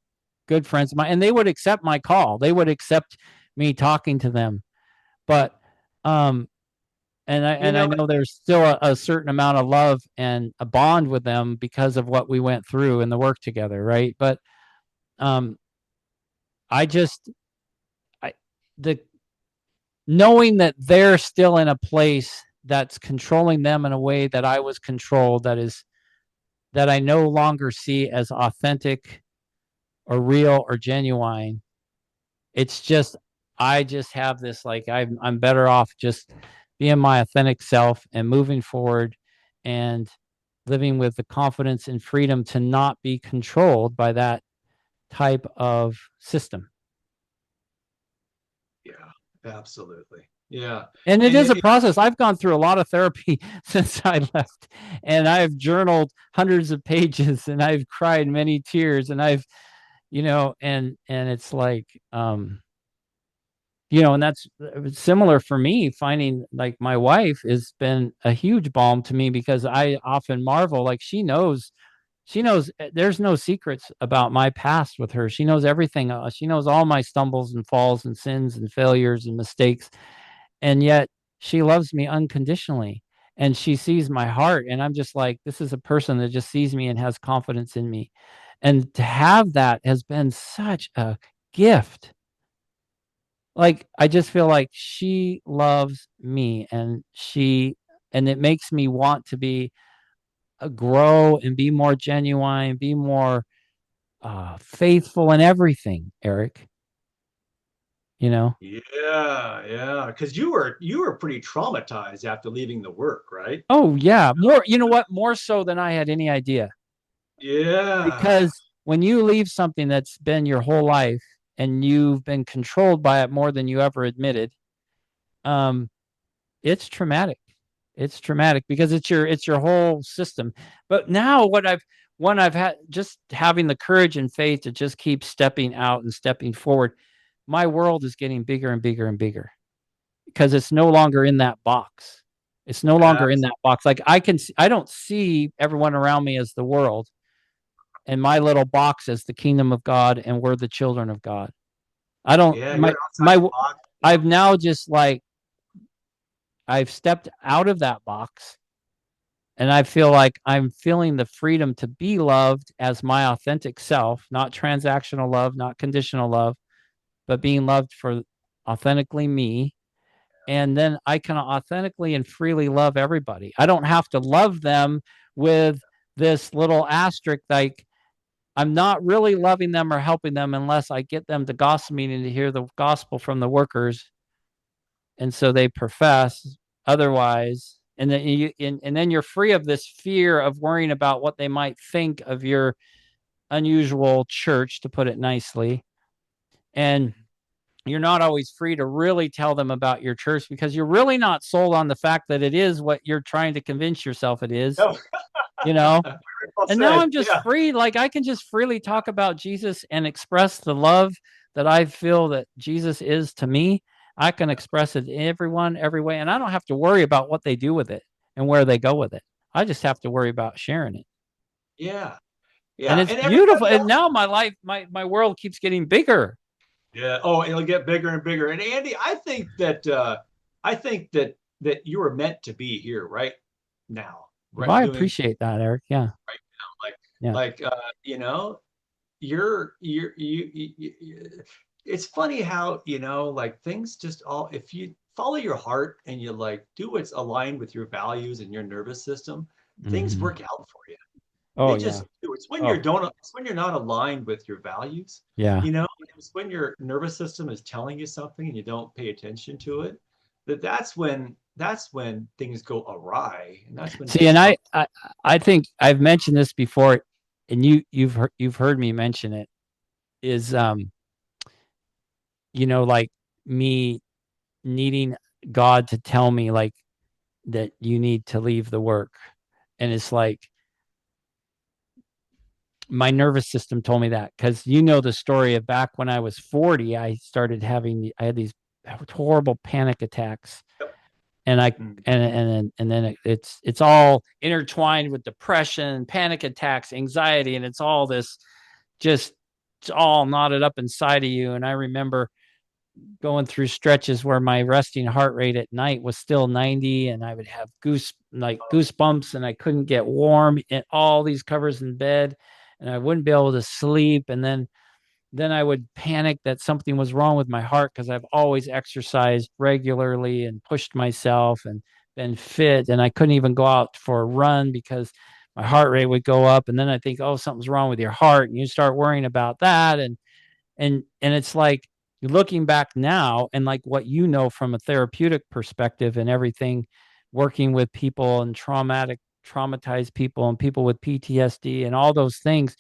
good friends of mine, and they would accept my call. They would accept me talking to them. But um You and I know, know there's still a certain amount of love and a bond with them because of what we went through in the work together, right? But um I just, I, the knowing that they're still in a place that's controlling them in a way that I was controlled, that I no longer see as authentic or real or genuine. It's just, I just have this, like, I'm better off just being my authentic self and moving forward and living with the confidence and freedom to not be controlled by that type of system. Yeah, absolutely. Yeah. And it And is a process. I've gone through a lot of therapy since I left, and I've journaled hundreds of pages, and I've cried many tears, and I've, and it's like, and that's similar for me. Finding, like, my wife has been a huge balm to me, because I often marvel, like, she knows there's no secrets about my past with her. She knows everything. She knows all my stumbles and falls and sins and failures and mistakes. And yet she loves me unconditionally. And she sees my heart. And I'm just like, this is a person that just sees me and has confidence in me. And to have that has been such a gift. Like, I just feel like she loves me, and it makes me want to be, grow and be more genuine, be more faithful in everything, Eric. You know? yeah, yeah, because you were pretty traumatized after leaving the work, right? Oh yeah, more. You know what? More so than I had any idea. Yeah, Because when you leave something that's been your whole life and you've been controlled by it more than you ever admitted, um, it's traumatic. It's traumatic because it's your whole system. But now, when I've had, just having the courage and faith to just keep stepping out and stepping forward, my world is getting bigger and bigger and bigger, because it's no longer in that box. It's no longer in that absolutely. box. Like, I don't see everyone around me as the world, and my little box as the kingdom of God, and we're the children of God. I don't Yeah, my you're outside my the box. I've now just, like, I've stepped out of that box, and I feel like I'm feeling the freedom to be loved as my authentic self, not transactional love, not conditional love, but being loved for authentically me. And then I can authentically and freely love everybody. I don't have to love them with this little asterisk, like, I'm not really loving them or helping them unless I get them to gospel meeting to hear the gospel from the workers, and so they profess otherwise. And then you're free of this fear of worrying about what they might think of your unusual church, to put it nicely. And you're not always free to really tell them about your church, because you're really not sold on the fact that it is what you're trying to convince yourself it is, No, you know? very well And now said. I'm just Yeah, free. Like, I can just freely talk about Jesus and express the love that I feel that Jesus is to me. I can express it to everyone, every way. And I don't have to worry about what they do with it and where they go with it. I just have to worry about sharing it. yeah, And yeah, it's and beautiful. everybody And else. now my life, my world keeps getting bigger. Yeah. Oh, it'll get bigger and bigger. And Andy, I think that you were meant to be here right now, Well, right? I Doing appreciate that, Eric. Yeah. right now, Yeah. you know, you it's funny how, like things just all, if you follow your heart and you like do what's aligned with your values and your nervous system, things Hmm. work out for you. Oh, They yeah. just do. Oh, It's when you're not aligned with your values, yeah. you know, it's when your nervous system is telling you something and you don't pay attention to it, that's when things go awry, and that's when See, and disrupt. I think I've mentioned this before, and you've heard me mention it, is, like, me needing God to tell me, like, that you need to leave the work. And it's like, my nervous system told me that, because the story of back when I was 40, I had these horrible panic attacks, and I Mm. and then it's all intertwined with depression, panic attacks, anxiety, and just it's all knotted up inside of you. And I remember going through stretches where my resting heart rate at night was still 90, and I would have goosebumps, and I couldn't get warm in all these covers in bed, and I wouldn't be able to sleep. And then then I would panic that something was wrong with my heart because I've always exercised regularly and pushed myself and been fit. And I couldn't even go out for a run because my heart rate would go up. And then I think, oh, something's wrong with your heart. And you start worrying about that. And it's like you're looking back now and like what you know from a therapeutic perspective and everything, working with people and traumatized people and people with PTSD and all those things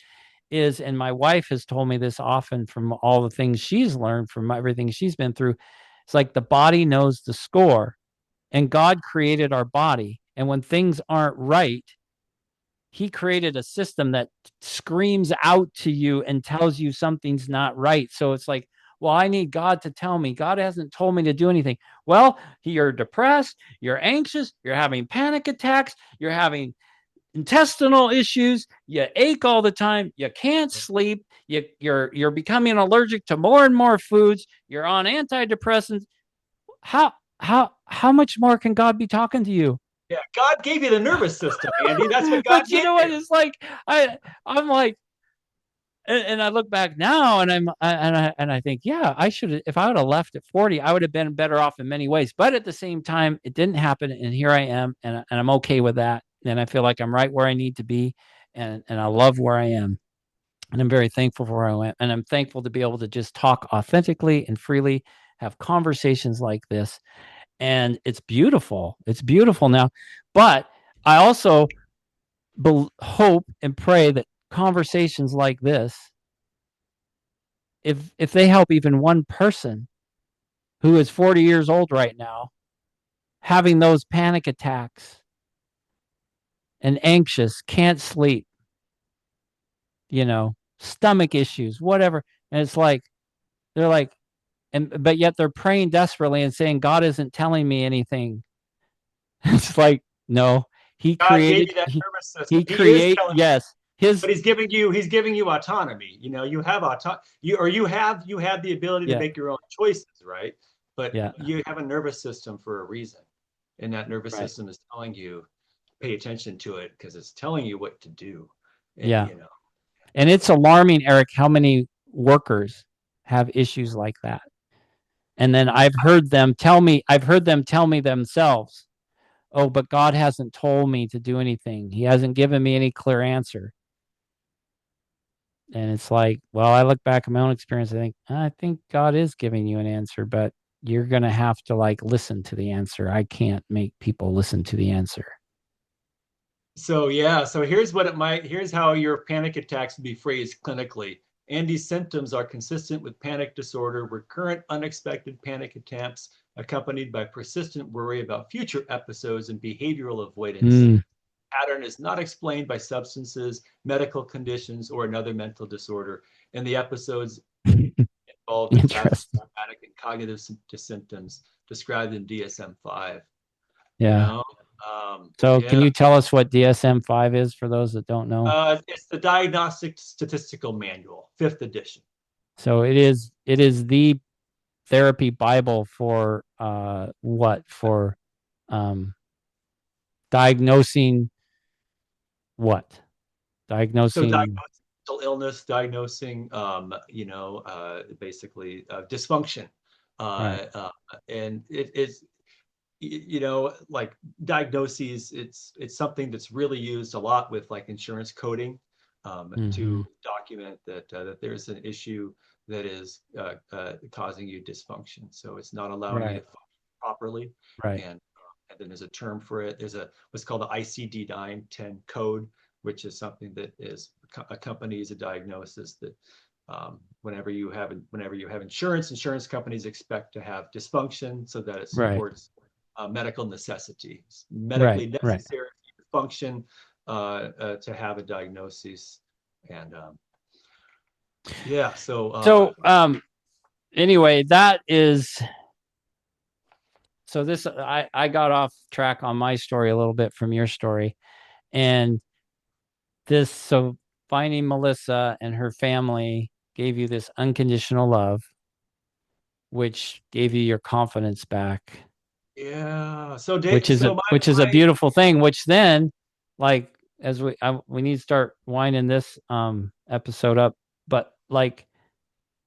is, and my wife has told me this often from all the things she's learned from everything she's been through. It's like the body knows the score, and God created our body. And when things aren't right, he created a system that screams out to you and tells you something's not right. So it's like, well, I need God to tell me. God hasn't told me to do anything. Well, you're depressed, you're anxious, you're having panic attacks, you're having intestinal issues, you ache all the time, you can't sleep, you're becoming allergic to more and more foods, you're on antidepressants. How much more can God be talking to you? Yeah, God gave you the nervous system, Andy. That's what God But you gave know what? you. It's like I'm like, and I look back now, and I think, yeah, I should. If I would have left at 40, I would have been better off in many ways. But at the same time, it didn't happen, and here I am, and I'm okay with that. And I feel like I'm right where I need to be, and I love where I am, and I'm very thankful for where I went, and I'm thankful to be able to just talk authentically and freely, have conversations like this, and it's beautiful. It's beautiful now, but I also hope and pray that conversations like this, if they help even one person who is 40 years old right now, having those panic attacks and anxious, can't sleep, stomach issues, whatever. And it's like, they're like, but yet they're praying desperately and saying, God isn't telling me anything. It's like, no, he God gave created, you that nervous system. he He is create, telling you, yes, but he's giving you autonomy. You know, you have you have the ability to yeah, make your own choices, right? But yeah, you have a nervous system for a reason. And that nervous right. system is telling you pay attention to it because it's telling you what to do. And Yeah. And it's alarming, Eric, how many workers have issues like that. And then I've heard them tell me themselves, oh, but God hasn't told me to do anything. He hasn't given me any clear answer. And it's like, well, I look back at my own experience. I think God is giving you an answer, but you're going to have to like listen to the answer. I can't make people listen to the answer. so here's how your panic attacks would be phrased clinically. Andy's symptoms are consistent with panic disorder, recurrent unexpected panic attacks accompanied by persistent worry about future episodes and behavioral avoidance. Mm. Pattern is not explained by substances, medical conditions, or another mental disorder. And the episodes involve the classic Interesting. somatic and cognitive symptoms described in DSM-5. You Yeah. know, So can yeah. you tell us what DSM-5 is for those that don't know? It's the Diagnostic Statistical Manual, fifth edition. So it is the therapy Bible for what? For um diagnosing what? So Diagnosing, diagnosing mental illness, diagnosing, basically dysfunction, right. uh, uh, and it's like diagnoses. It's something that's really used a lot with like insurance coding Mm-hmm. to document that there's an issue that is causing you dysfunction. So it's not allowing you to Right. function properly, Right. and then there's a term for it. There's what's called the ICD-9-10 code, which is something that is accompanies a diagnosis that whenever you have insurance companies expect to have dysfunction so that it Right. supports medical necessity. It's Right. medically Right. necessary to function to have a diagnosis. And yeah, so So anyway, that is so this I got off track on my story a little bit from your story. And so finding Melissa and her family gave you this unconditional love, which gave you your confidence back, yeah, so which is a so which is a beautiful thing. Which then, like, as we need to start winding this episode up, but like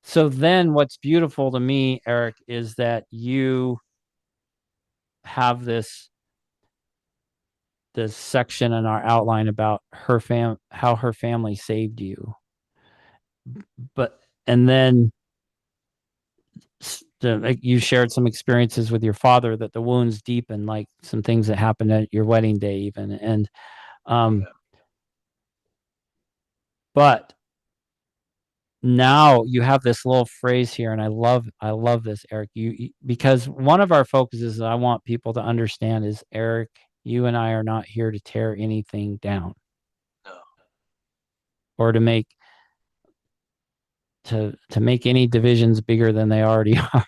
So then what's beautiful to me, Erik, is that you have this section in our outline about how her family saved you. But and then like you shared some experiences with your father that the wounds deepen, like some things that happened at your wedding day even. And um Yeah. but now you have this little phrase here, and I love this, Erik. Because one of our focuses that I want people to understand is, Erik, you and I are not here to tear anything down No. or to make any divisions bigger than they already are.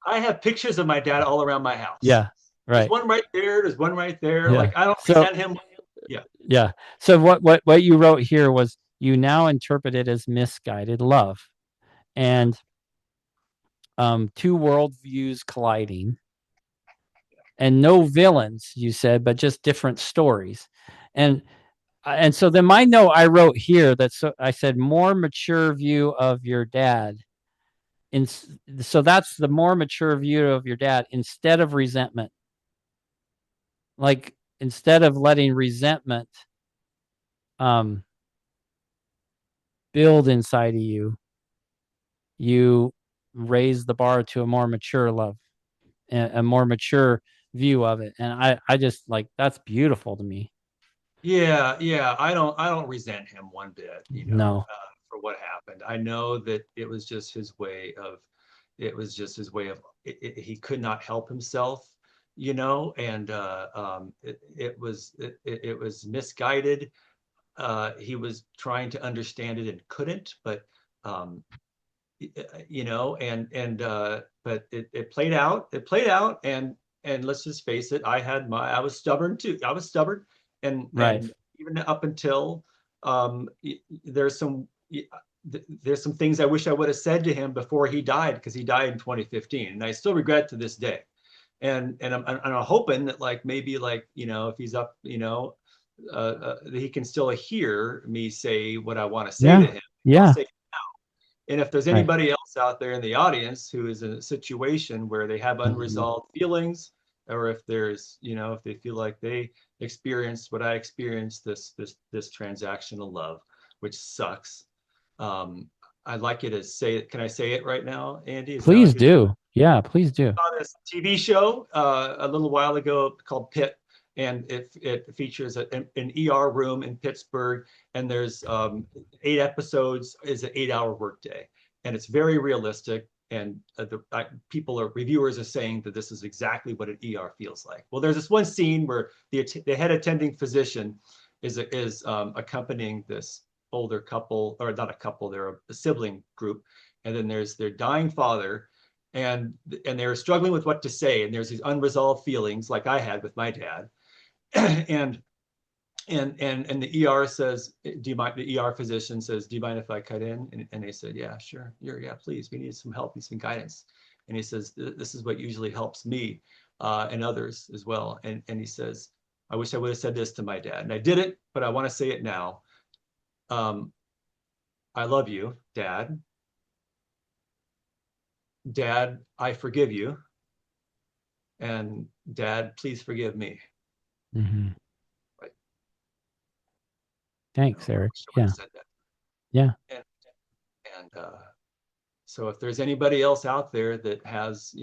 I have pictures of my dad all around my house. Yeah, There's right. one right there. There's one right there. Yeah. Like I don't So resent him. Yeah. yeah. So what you wrote here was, you now interpret it as misguided love, and two worldviews colliding, and no villains, you said, but just different stories. And so then my note I wrote here, that so I said more mature view of your dad. In, so that's the more mature view of your dad, instead of resentment. Like, instead of letting resentment um build inside of you, you raise the bar to a more mature love, a more mature view of it. And I just, like, that's beautiful to me. Yeah, yeah. I don't resent him one bit, No. for what happened. I know that it was just his way of, he could not help himself, and it was misguided. He was trying to understand it and couldn't, but um, but it played out. It played out, and let's just face it, I was stubborn too. I was stubborn, Right. and even up until um, there's some there's some things I wish I would have said to him before he died, because he died in 2015, and I still regret to this day. And I'm hoping that, like, maybe, like, if he's up, that he can still hear me say what I want to say to Yeah. him. I'll Yeah. say. And if there's Right. anybody else out there in the audience who is in a situation where they have Mhm. unresolved feelings, or if if they feel like they experienced what I experienced, this transactional love, which sucks. Um, I'd like you to say it. Can I say it right now, Andy? Is now a Please good time? do. Yeah, please do. Saw this TV show a little while ago called Pitt, and it features an ER room in Pittsburgh, and there's 8 episodes. Is an 8-hour workday, and it's very realistic. And reviewers are saying that this is exactly what an ER feels like. Well, there's this one scene where the head attending physician is accompanying this older couple, or not a couple, they're a sibling group, and then there's their dying father, and they're struggling with what to say, and there's these unresolved feelings like I had with my dad. and and the ER says, do you mind, the ER physician says, do you mind if I cut in? And they said, yeah, sure. Yeah, please, we need some help, need some guidance. And he says, this is what usually helps me, and others as well. And he says, I wish I would have said this to my dad, and I did it, but I want to say it now. um, I love you, Dad. Dad, I forgive you. And Dad, please forgive me. Hmm. Right. Thanks, I Erik. wish I would have Yeah. said that. Yeah. And so if there's anybody else out there that has,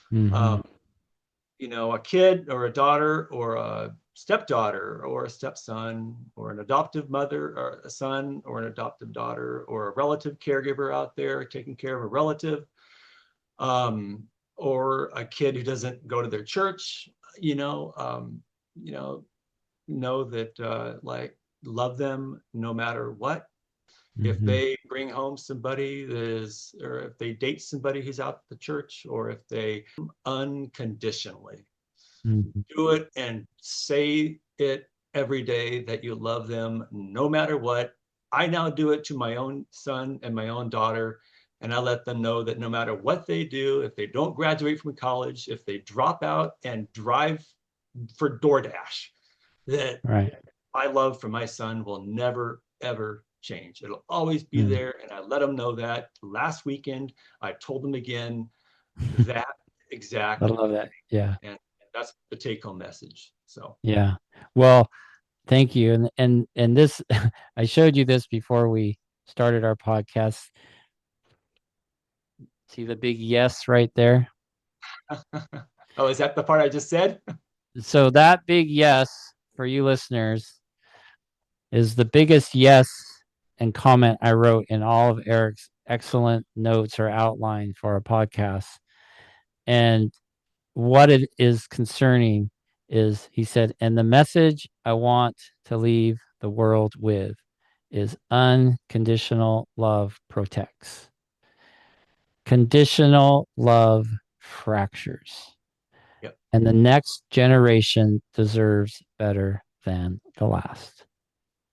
Hmm. um, a kid or a daughter or a stepdaughter or a stepson or an adoptive mother or a son or an adoptive daughter or a relative caregiver out there taking care of a relative, um, or a kid who doesn't go to their church, you know, um, you know that, like, love them no matter what. If Hmm. they bring home somebody that is, or if they date somebody who's out the church, or if they unconditionally Hmm. do it and say it every day that you love them no matter what. I now do it to my own son and my own daughter. And I let them know that no matter what they do, if they don't graduate from college, if they drop out and drive for DoorDash, that Right. my love for my son will never, ever change. It'll always be there. And I let them know that. Last weekend, I told them again that I exact love that. thing. Yeah. And that's the take home message. So, Yeah. Well, thank you. And this I showed you this before we started our podcast. See the big yes right there? oh, is that the part I just said? So that big yes for you listeners is the biggest yes and comment I wrote in all of Erik's excellent notes or outline for our podcast. And what it is concerning is he said, and the message I want to leave the world with is unconditional love protects. Conditional love fractures. Yep. And the next generation deserves better than the last.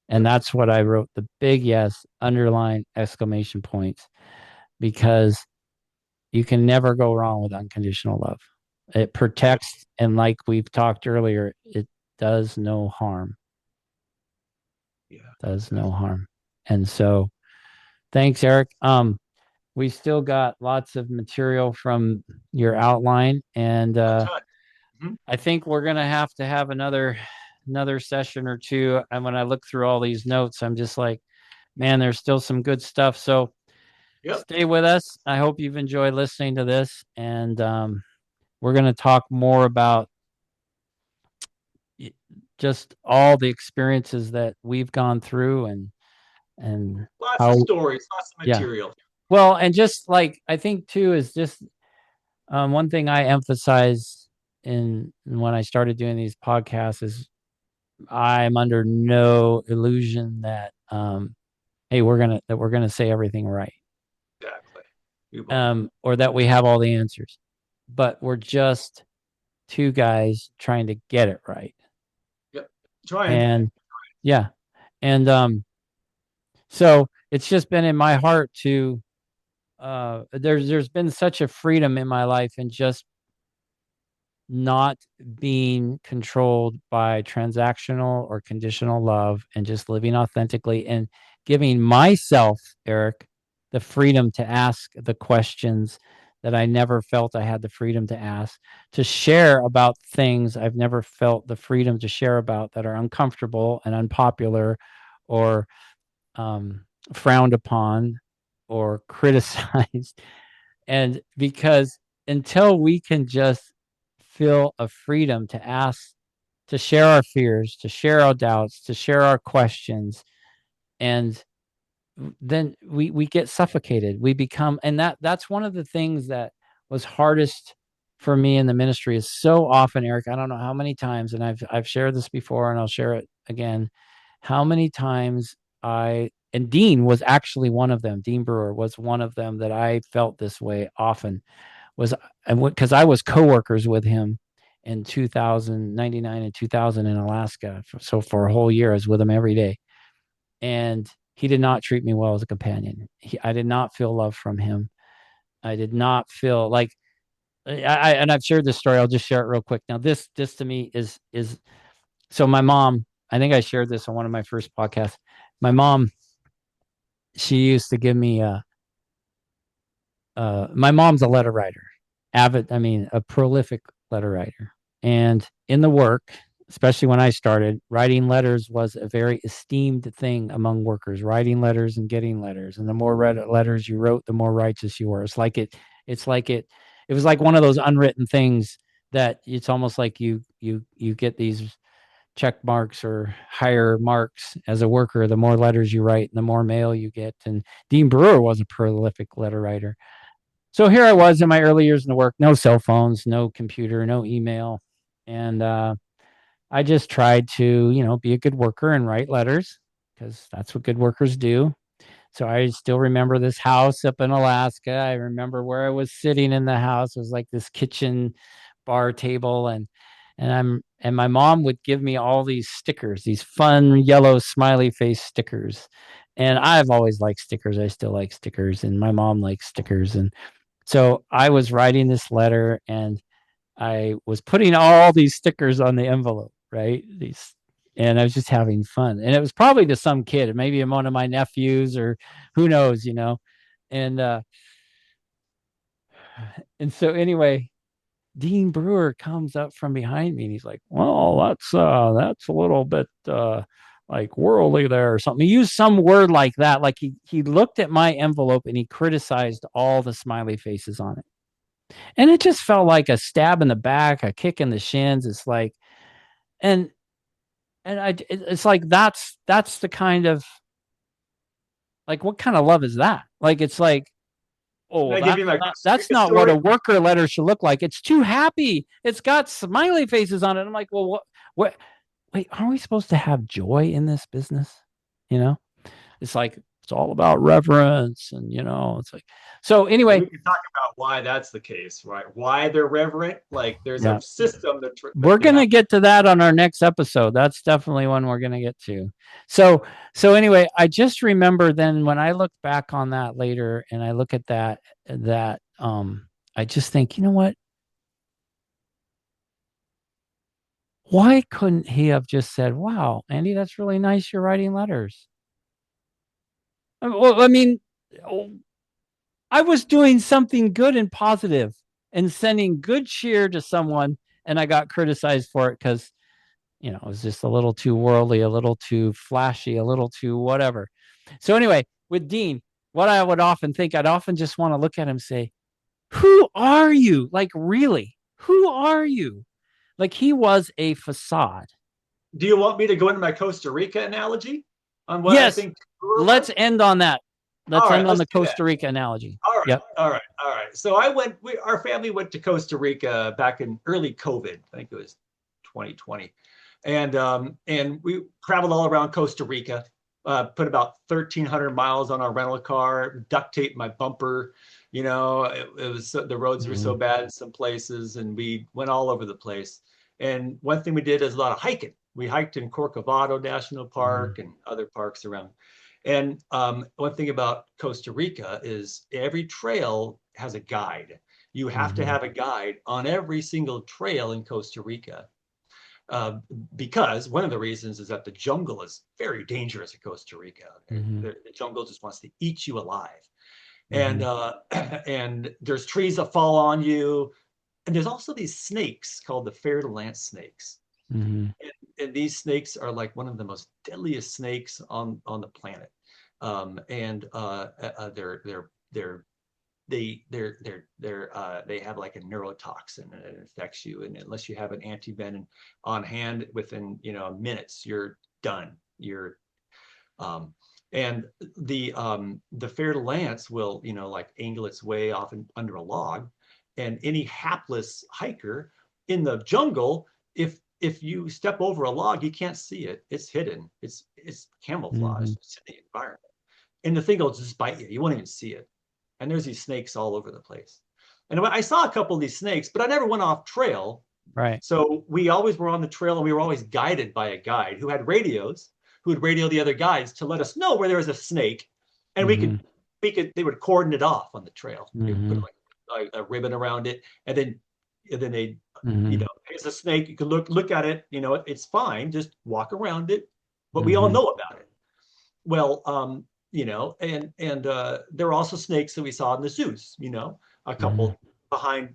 And Yep. that's what I wrote the big yes, underline exclamation points, because you can never go wrong with unconditional love. It Yep. protects, and like we've talked earlier, it does no harm. Yeah. Does no Exactly. harm. And so thanks, Erik. We still got lots of material from your outline, and A ton. Mhm. I think we're gonna have to have another session or two. And when I look through all these notes, I'm just like, man, there's still some good stuff. So Yep. stay with us. I hope you've enjoyed listening to this, and we're going to talk more about just all the experiences that we've gone through, and Lots of how, stories, lots of yeah. material. Well, and just like I think too is just one thing I emphasize in when I started doing these podcasts is I'm under no illusion that hey, we're gonna say everything right, Exactly. We won't. or that we have all the answers, but we're just two guys trying to get it right. Yep. Trying. And yeah, and so it's just been in my heart to there's been such a freedom in my life and just not being controlled by transactional or conditional love and just living authentically and giving myself, Erik, the freedom to ask the questions that I never felt I had the freedom to ask, to share about things I've never felt the freedom to share about that are uncomfortable and unpopular or um, frowned upon or criticized. And because until we can just feel a freedom to ask, to share our fears, to share our doubts, to share our questions, and then we get suffocated. We become, and that's one of the things that was hardest for me in the ministry is so often, Erik, I don't know how many times, and I've shared this before and I'll share it again, how many times I, and Dean was actually one of them. Dean Brewer was one of them that I felt this way often was, and because I was coworkers with him in 2099 and 2000 in Alaska. So for a whole year, I was with him every day. And he did not treat me well as a companion. I did not feel love from him. I did not feel like and I've shared this story. I'll just share it real quick. Now, this to me is so my mom, I think I shared this on one of my first podcasts. My mom, she used to give me my mom's a letter writer, avid, I mean, a prolific letter writer. And in the work, especially when I started, writing letters was a very esteemed thing among workers, writing letters and getting letters. And the more letters you wrote, the more righteous you were. It's like it was like one of those unwritten things that it's almost like you get these check marks or higher marks as a worker the more letters you write and the more mail you get. And Dean Brewer was a prolific letter writer. So here I was in my early years in the work, no cell phones, no computer, no email. And I just tried to, be a good worker and write letters because that's what good workers do. So I still remember this house up in Alaska. I remember where I was sitting in the house. It was like this kitchen bar table and my mom would give me all these stickers, these fun yellow smiley face stickers. And I've always liked stickers. I still like stickers and my mom likes stickers. And so I was writing this letter, and I was putting all these stickers on the envelope, right? These. and I was just having fun. And it was probably to some kid, maybe one of my nephews or who knows, And and so anyway, Dean Brewer comes up from behind me and he's like, "Well, that's a little bit like worldly there or something." He used some word like that. Like he looked at my envelope and he criticized all the smiley faces on it. And it just felt like a stab in the back, a kick in the shins. It's like, and it's like that's the kind of, like, what kind of love is that? Like, it's like, Can oh, I give you my Costa that's Rica not what a story? worker letter should look like. It's too happy. It's got smiley faces on it. I'm like, well, what? Wait, aren't we supposed to have joy in this business? You know, it's like it's all about reverence, and it's like. So And anyway, we can talk about why that's the case, right? Why they're reverent. Like there's yeah, a system we're they gonna have. get to that on our next episode. That's definitely one we're gonna get to. So anyway, I just remember then when I look back on that later and I look at that I just think, you know what? Why couldn't he have just said, "Wow, Andy, that's really nice. You're writing letters." Well, I mean, oh, I was doing something good and positive and sending good cheer to someone, and I got criticized for it because it was just a little too worldly, a little too flashy, a little too whatever. So anyway, with Dean, what I would often think, I'd often just want to look at him and say, "Who are you? Like, really? Who are you?" Like, he was a facade. Do you want me to go into my Costa Rica analogy on what I Yes, think Brewer let's was? end on that. All Let's right, end on let's the do that. Costa Rica analogy. All right, Yep. all right, all right. So our family went to Costa Rica back in early COVID. I think it was 2020, and we traveled all around Costa Rica. Put about 1,300 miles on our rental car. Duct taped my bumper. It was the roads were so Mhm. bad in some places, and we went all over the place. And one thing we did is a lot of hiking. We hiked in Corcovado National Mhm. Park and other parks around. And one thing about Costa Rica is every trail has a guide. You have to Mhm. have a guide on every single trail in Costa Rica, uh, because one of the reasons is that the jungle is very dangerous in Costa Rica. Mhm. The jungle just wants to eat you alive, and Mhm. and there's trees that fall on you, and there's also these snakes called the fer-de-lance snakes. Mhm. And these snakes are like one of the most deadliest snakes on the planet. And they have like a neurotoxin and it affects you. And unless you have an antivenom on hand within minutes, you're done. You're um, and the fer de lance will like angle its way off under a log, and any hapless hiker in the jungle, if you step over a log, you can't see it. It's hidden. It's camouflaged. Mhm. It's in the environment, and the thing will just bite you. You won't even see it. And there's these snakes all over the place. And I saw a couple of these snakes, but I never went off trail. Right. So we always were on the trail, and we were always guided by a guide who had radios, who would radio the other guides to let us know where there was a snake, and Mhm. they would cordon it off on the trail. They would put Mhm. like a ribbon around it, and then they, Mhm. it's a snake. You can look at it. It's fine. Just walk around it. But we all Mhm. know about it. Well, and there are also snakes that we saw in the zoos. A Mhm. couple behind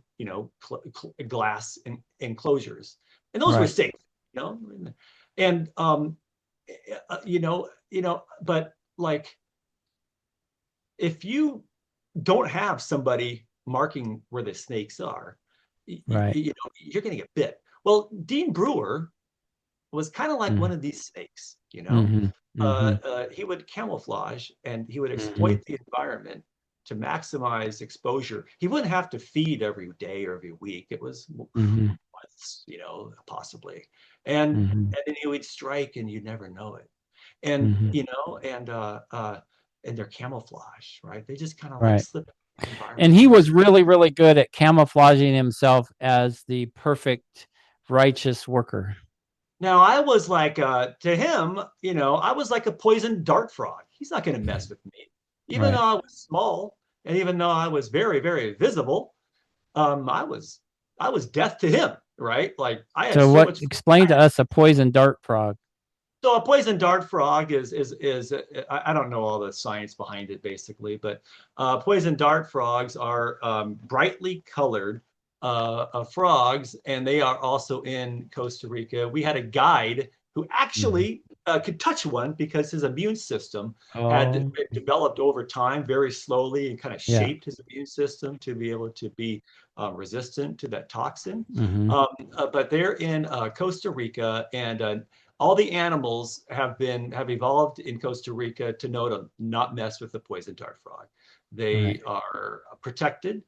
glass enclosures, and those were Right. safe. You know, and but like if you don't have somebody marking where the snakes are, Right. you're going to get bit. Well, Dean Brewer was kind of like one Mhm. of these snakes. Mhm. Mhm. He would camouflage and he would exploit Mhm. the environment to maximize exposure. He wouldn't have to feed every day or every week. It was Mhm. once, possibly. And Mhm. and then he would strike and you never know it. And Mhm. and they're camouflage, right? They just kind of like Right. slip in the And environment. he was really, really good at camouflaging himself as the perfect righteous worker. Now I was like, to him, I was like a poisoned dart frog. He's not going to mess with me, even though Right. I was small and even though I was very, very visible. I was death to him, right? Like I had So so what much. explain to us a poison dart frog? So a poison dart frog is I don't know all the science behind it basically, but poison dart frogs are brightly colored frogs, and they are also in Costa Rica. We had a guide who Mhm. actually could touch one because his immune system had Oh, been developed over time very slowly and kind of yeah. shaped his immune system to be able to be resistant to that toxin. Hmm. But they're in Costa Rica, and all the animals have evolved in Costa Rica to know to not mess with the poison dart frog. Right. They are protected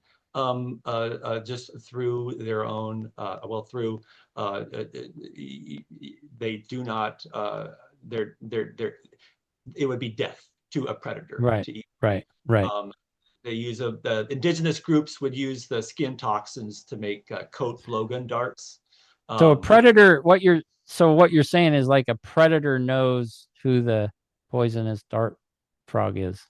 just through their own through they do not they're it would be death to a predator Right. to eat. Right. Right. Um, they use the indigenous groups would use the skin toxins to make coat blowgun darts. So a Which predator, what you're saying is like a predator knows who the poisonous dart frog is.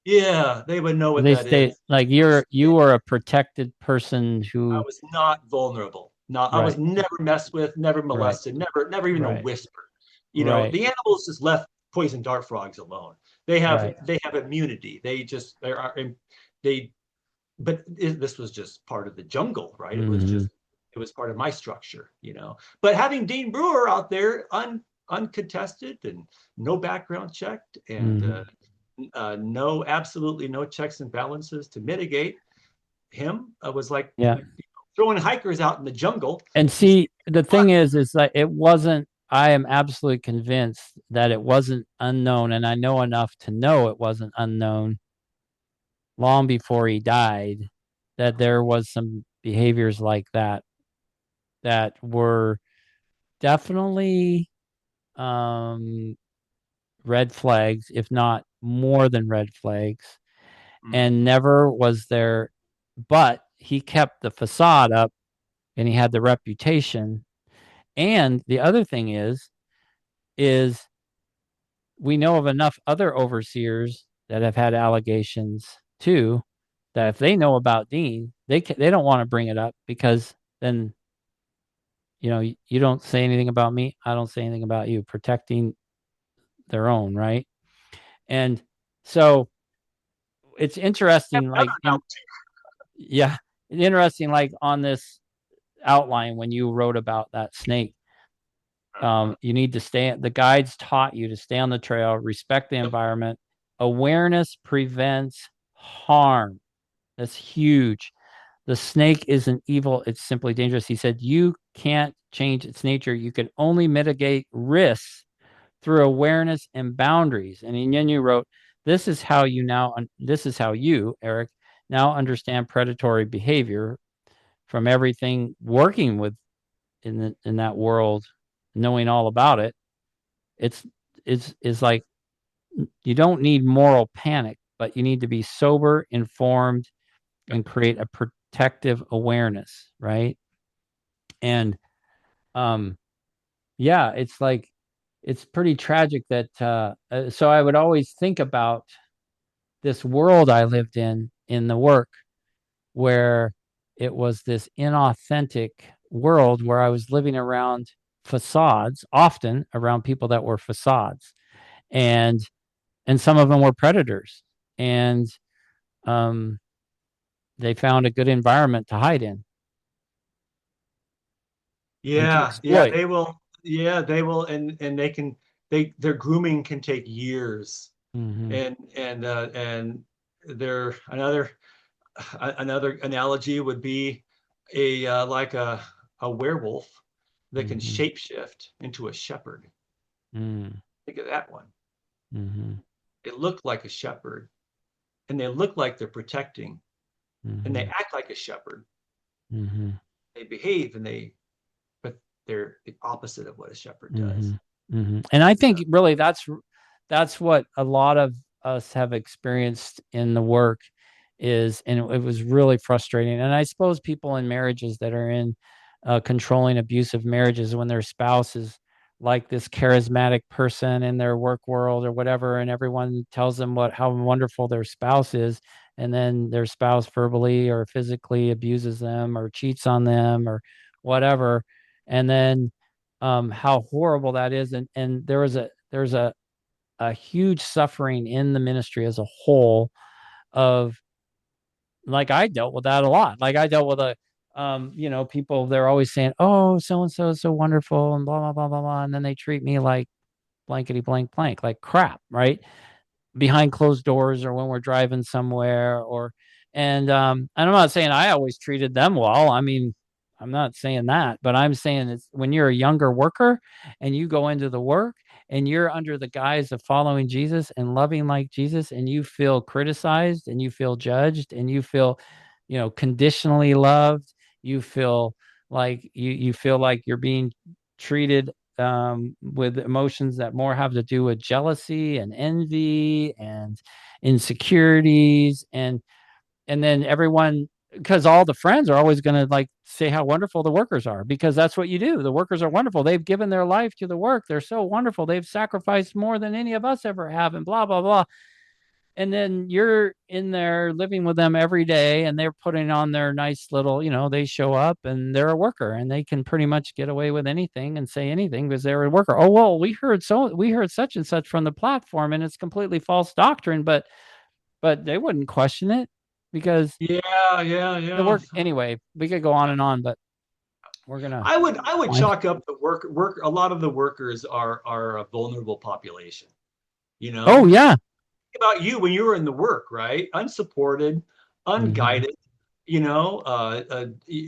Yeah, they would know what They that stay is. like you are a protected person I who, was not vulnerable. Not, I was right, never messed with, never right, molested, never even a right, whisper. right, The animals just left poison dart frogs alone. right. They have immunity. They are they. But this was just part of the jungle, right? Hmm. It was part of my structure. But having Dean Brewer out there uncontested and no background checked and Hmm. absolutely no checks and balances to mitigate him was like Yeah. throwing hikers out in the jungle And to see see, the thing is that it wasn't, I am absolutely convinced that it wasn't unknown. And I know enough to know it wasn't unknown long before he died, that there was some behaviors like that were definitely um, red flags, if not more than red flags. And mm-hmm. never was there, but he kept the facade up and he had the reputation. And the other thing is we know of enough other overseers that have had allegations too, that if they know about Dean, they don't want to bring it up because then you don't say anything about me, I don't say anything about you, protecting their own, right? And so it's interesting, Another like note. in yeah, it's interesting, like on this outline when you wrote about that snake. Uh-huh. You need to stay. The guides taught you to stay on the trail, respect the Yep. environment. Awareness prevents harm. That's huge. The snake isn't evil, it's simply dangerous. He said, you can't change its nature. You can only mitigate risks through awareness and boundaries. And then you wrote, this is how you, Erik, now understand predatory behavior from everything working with in that world, knowing all about it. It's it's like you don't need moral panic, but you need to be sober, informed, Yep. and create a protective awareness, right? And um yeah, it's like it's pretty tragic that so I would always think about this world I lived in the work where it was this inauthentic world where I was living around facades, often around people that were facades, and some of them were predators, and um, they found a good environment to hide in and to Yeah, exploit. they will. Yeah, they will, and their grooming can take years, Hmm. and their another analogy would be a like a werewolf that can Hmm. shapeshift into a shepherd. Hmm. Think of that one. Hmm. They look like a shepherd, and they look like they're protecting, and they Hmm. act like a shepherd. Hmm. They behave, but they're the opposite of what a shepherd Hmm. does. And I So, think really that's what a lot of us have experienced in the work is, and it was really frustrating. And I suppose people in marriages that are in controlling abusive marriages, when their spouse is like this charismatic person in their work world or whatever, and everyone tells them how wonderful their spouse is, and then their spouse verbally or physically abuses them or cheats on them or whatever, and then how horrible that is. And there's a huge suffering in the ministry as a whole of, like, I dealt with that a lot. Like, I dealt with people, they're always saying, oh, so and so is so wonderful and blah blah blah blah blah, and then they treat me like blankety blank blank, like crap, right? Behind closed doors or when we're driving somewhere, and I'm not saying I always treated them well. I mean, I'm not saying that, but I'm saying it's when you're a younger worker and you go into the work and you're under the guise of following Jesus and loving like Jesus, and you feel criticized and you feel judged and you feel, conditionally loved. You feel like you feel like you're being treated with emotions that more have to do with jealousy and envy and insecurities, and then everyone, because all the friends are always going to like say how wonderful the workers are, because that's what you do. The workers are wonderful. They've given their life to the work. They're so wonderful. They've sacrificed more than any of us ever have, and blah blah blah. And then you're in there living with them every day, and they're putting on their nice little, they show up and they're a worker and they can pretty much get away with anything and say anything because they're a worker. Oh, well, we heard such and such from the platform and it's completely false doctrine, but they wouldn't question it because Yeah, yeah, the yeah. work. Anyway, we could go on, but we're gonna I would wind. chalk up the work. A lot of the workers are a vulnerable population. You Oh know, yeah. about you when you were in the work, right? Unsupported, Mm-hmm. unguided. You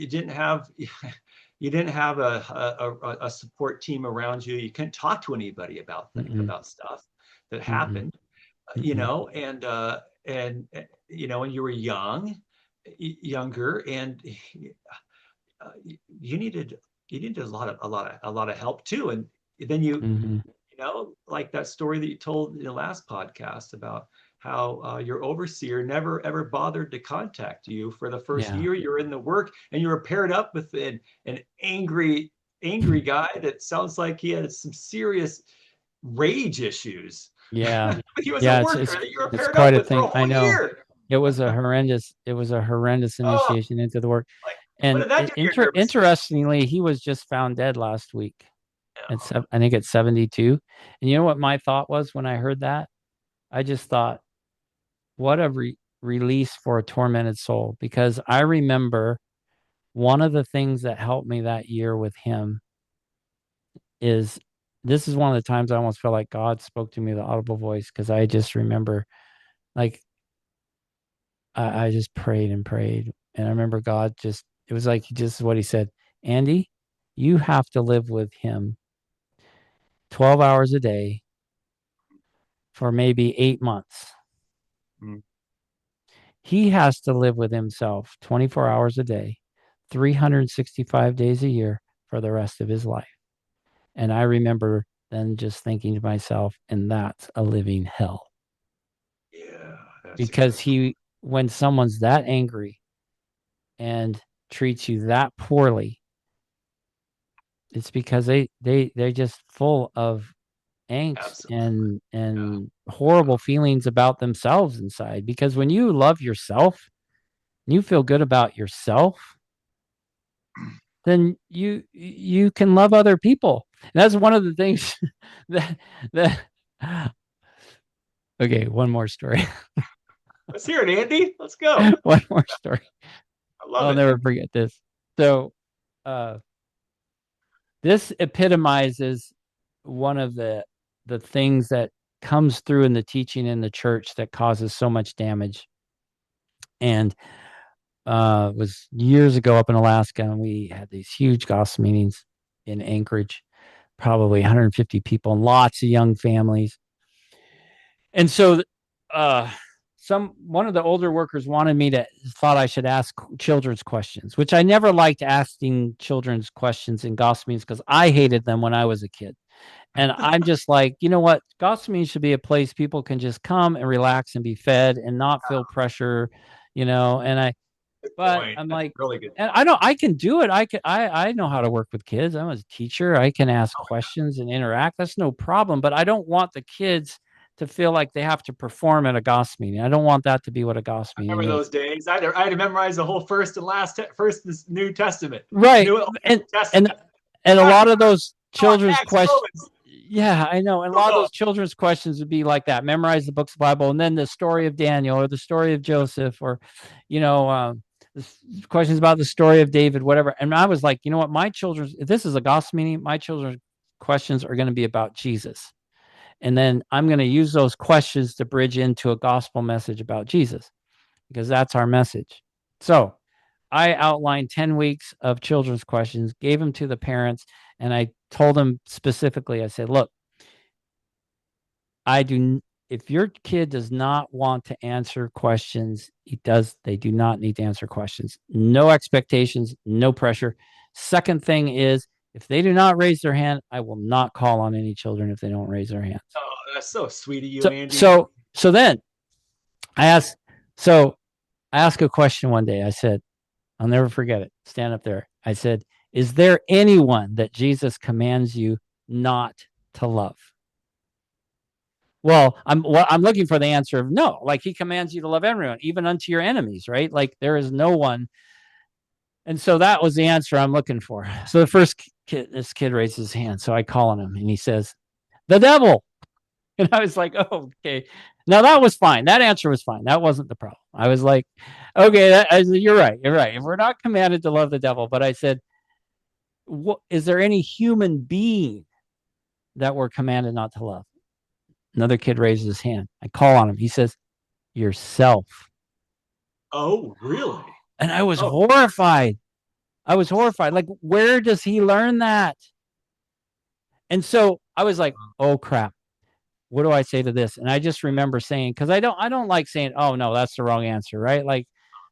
didn't have you didn't have a support team around you. You couldn't talk to anybody Mm-mm. about stuff that Mm-mm. happened. Mm-mm. And you were younger, and you needed a lot of help too. And then Mm-hmm. like that story that you told in the last podcast about how your overseer never ever bothered to contact you for the first Yeah. year you're in the work, and you were paired up with an angry guy that sounds like he had some serious rage issues. Yeah. He was a Yeah. worker that you were It's paired quite up a with for a thing. I whole know. year. It was a horrendous Oh, initiation into the work. like, what And did that do to your nervous system? interestingly, he was just found dead last week. Oh, I think it's 72. And you know what my thought was when I heard that? I just thought, what a release for a tormented soul. Because I remember one of the things that helped me that year with him is, this is one of the times I almost felt like God spoke to me with an audible voice, because I just remember, like, I just prayed and prayed. And I remember God just, it was like just what he said, Andy, you have to live with him 12 hours a day for maybe 8 months. mm, He has to live with himself 24 hours a day, 365 days a year for the rest of his life. And I remember then just thinking to myself, and that's a living hell. yeah, that's a Because good point. when someone's that angry and treats you that poorly, it's because they're just full of angst Absolutely. Yeah. and horrible feelings about themselves inside. Because when you love yourself, you feel good about yourself, then you can love other people. And that's one of the things that that okay, one more story. Let's hear it, Andy. Let's go. One more story. I love I'll it. never forget this. So uh this epitomizes one of the things that comes through in the teaching in the church that causes so much damage. And it was years ago up in Alaska, and we had these huge gospel meetings in Anchorage, probably 150 people and lots of young families. And so uh one of the older workers wanted me to thought I should ask children's questions, which I never liked asking children's questions in gospel meetings because I hated them when I was a kid. And I'm just like, you know what? Gospel meetings should be a place people can just come and relax and be fed and not feel pressure, and Good but point. I'm That's a like, really good and point. I know I can do it. I know how to work with kids. I'm a teacher. I can ask questions and interact. That's no problem. But I don't want the kids to feel like they have to perform at a gospel meeting. I don't want that to be what a gospel I meeting remember is. those days. I had to memorize the whole first and New Testament, Right. New Old And and Testament. and a Back lot to of those children's Acts, question. Romans. Yeah, I know. And a lot of those children's questions would be like that: memorize the books of the Bible, and then the story of Daniel or the story of Joseph, or you know, questions about the story of David, whatever. And I was like, you know what, my children's, if this is a gospel meeting, my children's questions are going to be about Jesus, and then I'm going to use those questions to bridge into a gospel message about Jesus, because that's our message. So I outlined 10 weeks of children's questions, gave them to the parents, and I told them specifically, I said, look, if your kid does not want to answer questions, they do not need to answer questions. No expectations, no pressure. Second thing is, if they do not raise their hand, I will not call on any children if they don't raise their hands. Oh, that's so sweet of you, So, Andy. so then I asked, so I asked a question one day. I said, I'll never forget it. Stand up there. I said, is there anyone that Jesus commands you not to love? Well, I'm looking for the answer of no. Like, he commands you to love everyone, even unto your enemies, right? Like, there is no one. And so that was the answer I'm looking for. So the first kid, this kid raises his hand. So I call on him and he says, the devil. And I was like, oh, okay. Now that was fine. That answer was fine. That wasn't the problem. I was like, okay, you're right. You're right. If we're not commanded to love the devil, but I said, is there any human being that we're commanded not to love? Another kid raises his hand. I call on him. He says, yourself. Oh, really? And I was horrified. I was horrified. Like, where does he learn that? And so I was like, oh crap. What do I say to this? And I just remember saying, because I don't like saying, oh no, that's the wrong answer, right? Like,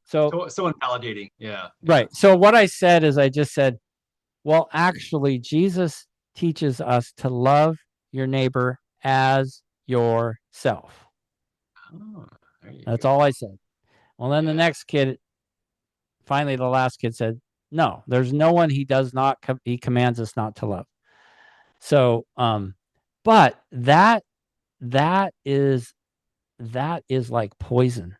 so invalidating. Yeah. Right. So what I said is, I just said, well, actually, Jesus teaches us to love your neighbor as yourself. Oh, That's all I said. Well, then the next kid, finally, the last kid said, no, there's no one he does not, he commands us not to love. So, but that is like poison.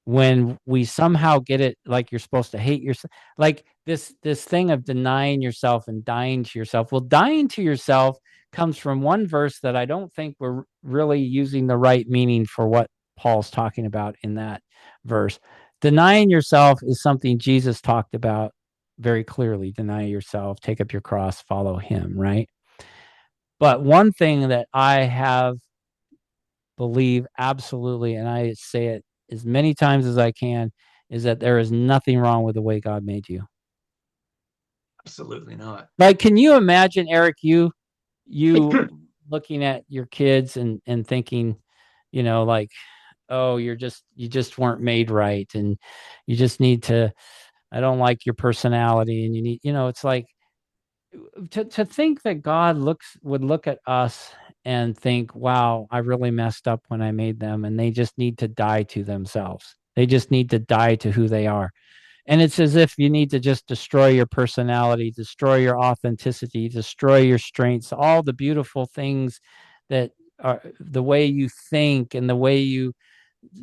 When we somehow get it, like, you're supposed to hate yourself, like this thing of denying yourself and dying to yourself. Well, dying to yourself comes from one verse that I don't think we're really using the right meaning for what Paul's talking about in that verse. Denying yourself is something Jesus talked about very clearly. Deny yourself, take up your cross, follow him, right? But one thing that I have believe absolutely, and I say it as many times as I can, is that there is nothing wrong with the way God made you. Absolutely not. Like, can you imagine, Erik, you looking at your kids and thinking, like, oh, you just weren't made right, and you just need to, I don't like your personality, and you need, it's like, to think that God would look at us and think, wow, I really messed up when I made them, and they just need to die to themselves. They just need to die to who they are. And it's as if you need to just destroy your personality, destroy your authenticity, destroy your strengths, all the beautiful things that are the way you think and the way you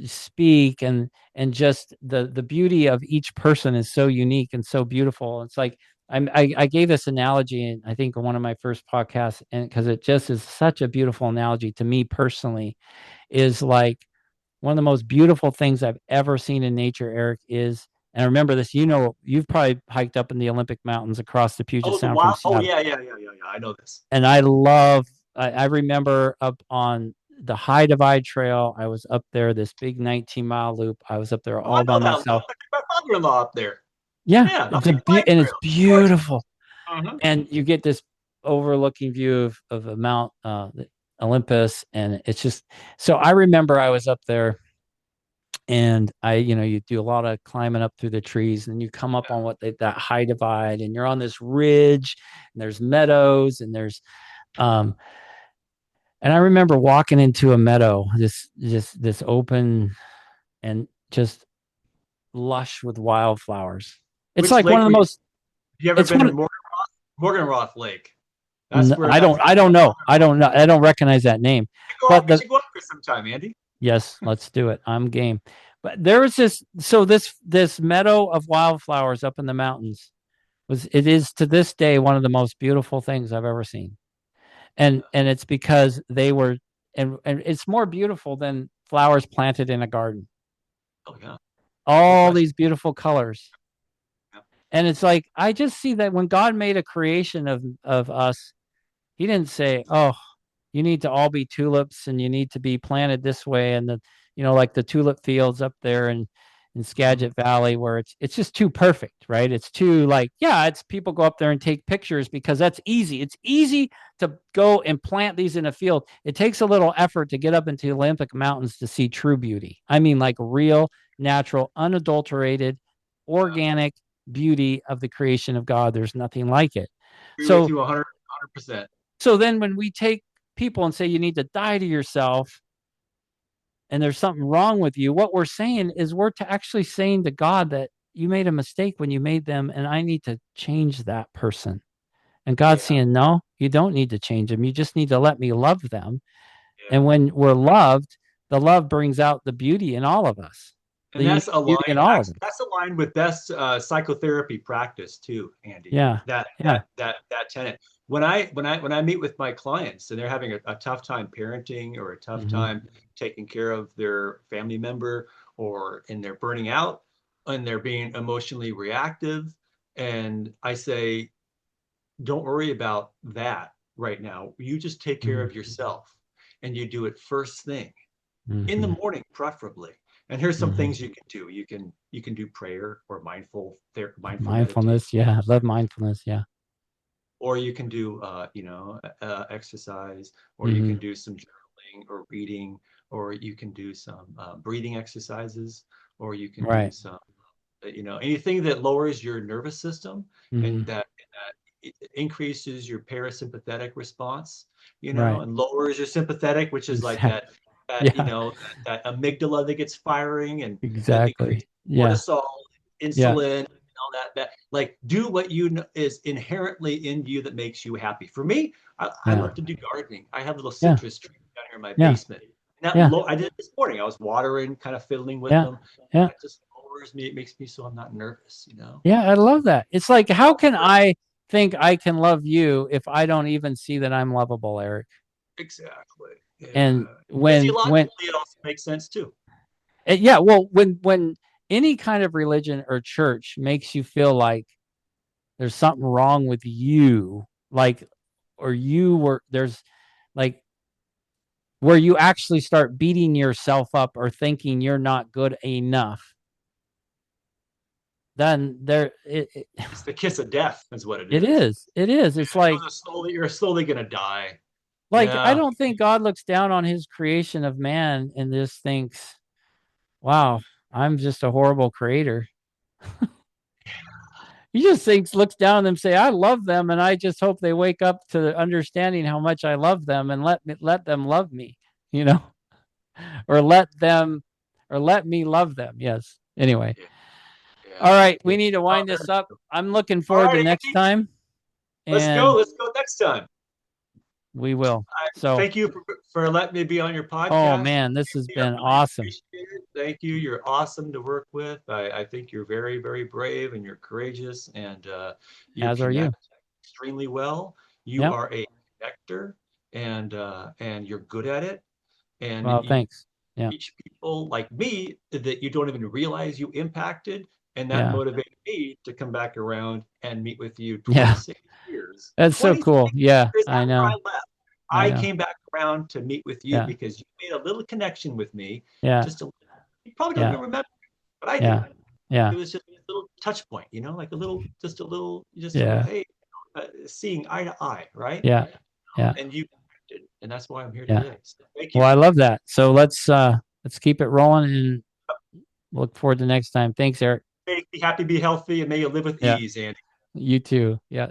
speak, and just the beauty of each person is so unique and so beautiful. It's like, I gave this analogy in, I think, one of my first podcasts, and because it just is such a beautiful analogy to me personally, is like, one of the most beautiful things I've ever seen in nature, Erik, is, and I remember this, you've probably hiked up in the Olympic Mountains across the Puget Sound from Seattle. Yeah. I know this. And I remember up on the High Divide Trail, I was up there, this big 19-mile loop. I was up there all by myself. My father-in-law up there. Yeah, it's beautiful. Uh-huh. And you get this overlooking view of a Mount Olympus, and it's just, so I remember I was up there, and you do a lot of climbing up through the trees, and you come up on that High Divide, and you're on this ridge, and there's meadows, and there's and I remember walking into a meadow, this open and just lush with wildflowers. It's Which like one of the most. Have you ever been to Morganroth Lake? That's where I don't know. I don't recognize that name. We should go up there sometime, Andy. Yes, let's do it. I'm game. But there was this meadow of wildflowers up in the mountains it is to this day one of the most beautiful things I've ever seen. And it's because they were, and it's more beautiful than flowers planted in a garden. Oh yeah, no All question. these beautiful colors. Yeah. And it's like I just see that when God made a creation of us, he didn't say, "Oh, you need to all be tulips and you need to be planted this way," and like the tulip fields up there in Mhm. Skagit Valley, where it's just too perfect, right? It's too, like, yeah, it's people go up there and take pictures because that's easy. It's easy to go and plant these in a field. It takes a little effort to get up into the Olympic Mountains to see true beauty. I mean, like real, natural, unadulterated, Yeah. organic beauty of the creation of God. There's nothing like it. Agree with So you 100%. so then when we take people and say you need to die to yourself and there's something wrong with you, what we're saying is we're actually saying to God that you made a mistake when you made them and I need to change that person. And God's Yeah, saying, no, you don't need to change them. You just need to let me love them. And yeah. when we're loved, the love brings out the beauty in all of us, the And unique that's beauty in aligned. all of Actually, us. that's aligned with best psychotherapy practice too, Andy. Yeah. That Yeah. that tenet. When I meet with my clients and they're having a tough time parenting or a tough Hmm. time taking care of their family member, and they're burning out and they're being emotionally reactive, and I say, don't worry about that right now. You just take care Hmm. of yourself, and you do it first thing in the Hmm. morning, preferably. And here's some Hmm. things you can do. You can do prayer or mindful meditation, Mindfulness. Yeah. I love mindfulness. Yeah. or you can do exercise, or you can Hmm. do some journaling or reading, or you can do some breathing exercises, or you can do Right. some anything that lowers your nervous system Hmm. and that it increases your parasympathetic response, Right. and lowers your sympathetic, which is like Exactly. that Yeah. that amygdala that gets firing and that Exactly. increases Yeah. cortisol, Yeah. insulin, and all that like do what you know is inherently in you that makes you happy. For me, I Yeah. love to do gardening. I have little Yeah. citrus trees down here in my Yeah. basement. And Yeah. I did it this morning. I was watering, kind of fiddling with Yeah. them. Yeah. It just lowers me. It makes me so I'm not nervous. Yeah. I love that. It's like, how can I think I can love you if I don't even see that I'm lovable, Eric? Exactly. And Yeah. when Physiologically, it also makes sense too. yeah, well, when any kind of religion or church makes you feel like there's something wrong with you, like, or you were there's like where you actually start beating yourself up or thinking you're not good enough, then It's the kiss of death, is what it it is. is. It is. It's like You're slowly gonna die. I Yeah. don't think God looks down on his creation of man and just thinks, "Wow, I'm just a horrible creator." He just thinks, looks down on them, say, "I love them, and I just hope they wake up to understanding how much I love them, and let them love me, you know, or let me love them." Yes. Anyway, Yeah. all Yeah. right, we Yeah. need to Oh, wind this up. I'm looking all forward to right, next Andy. time, Let's go. and Let's go next time. we will. I So, thank you for letting me be on your oh podcast. man, this has I been really awesome. appreciate it. Thank you. You're awesome to work with. I think you're very, very brave and you're courageous, and you As are you. connect extremely well. You Yep. are a connector, and you're good at it. And Well, you thanks. Yeah. reach people like me that you don't even realize you impacted, and that Yeah. motivated me to come back around and meet with you Yeah. 26 years. That's so 26 cool. Yeah, years I after I know. left, I I know. came back around to meet with you Yeah. because you made a little connection with me. Yeah. Just a, you probably don't Yeah. even remember, but I do. Yeah. Yeah. It was just a little touch point, like just a little, Yeah. hey, seeing eye to eye, right? Yeah. Yeah. And you connected, and that's why I'm here Yeah. today. So thank Well, you. I love that. So let's keep it rolling and look forward to next time. Thanks, Eric. Be happy, be healthy, and may you live with Yeah. ease, Andy. You too. Yeah.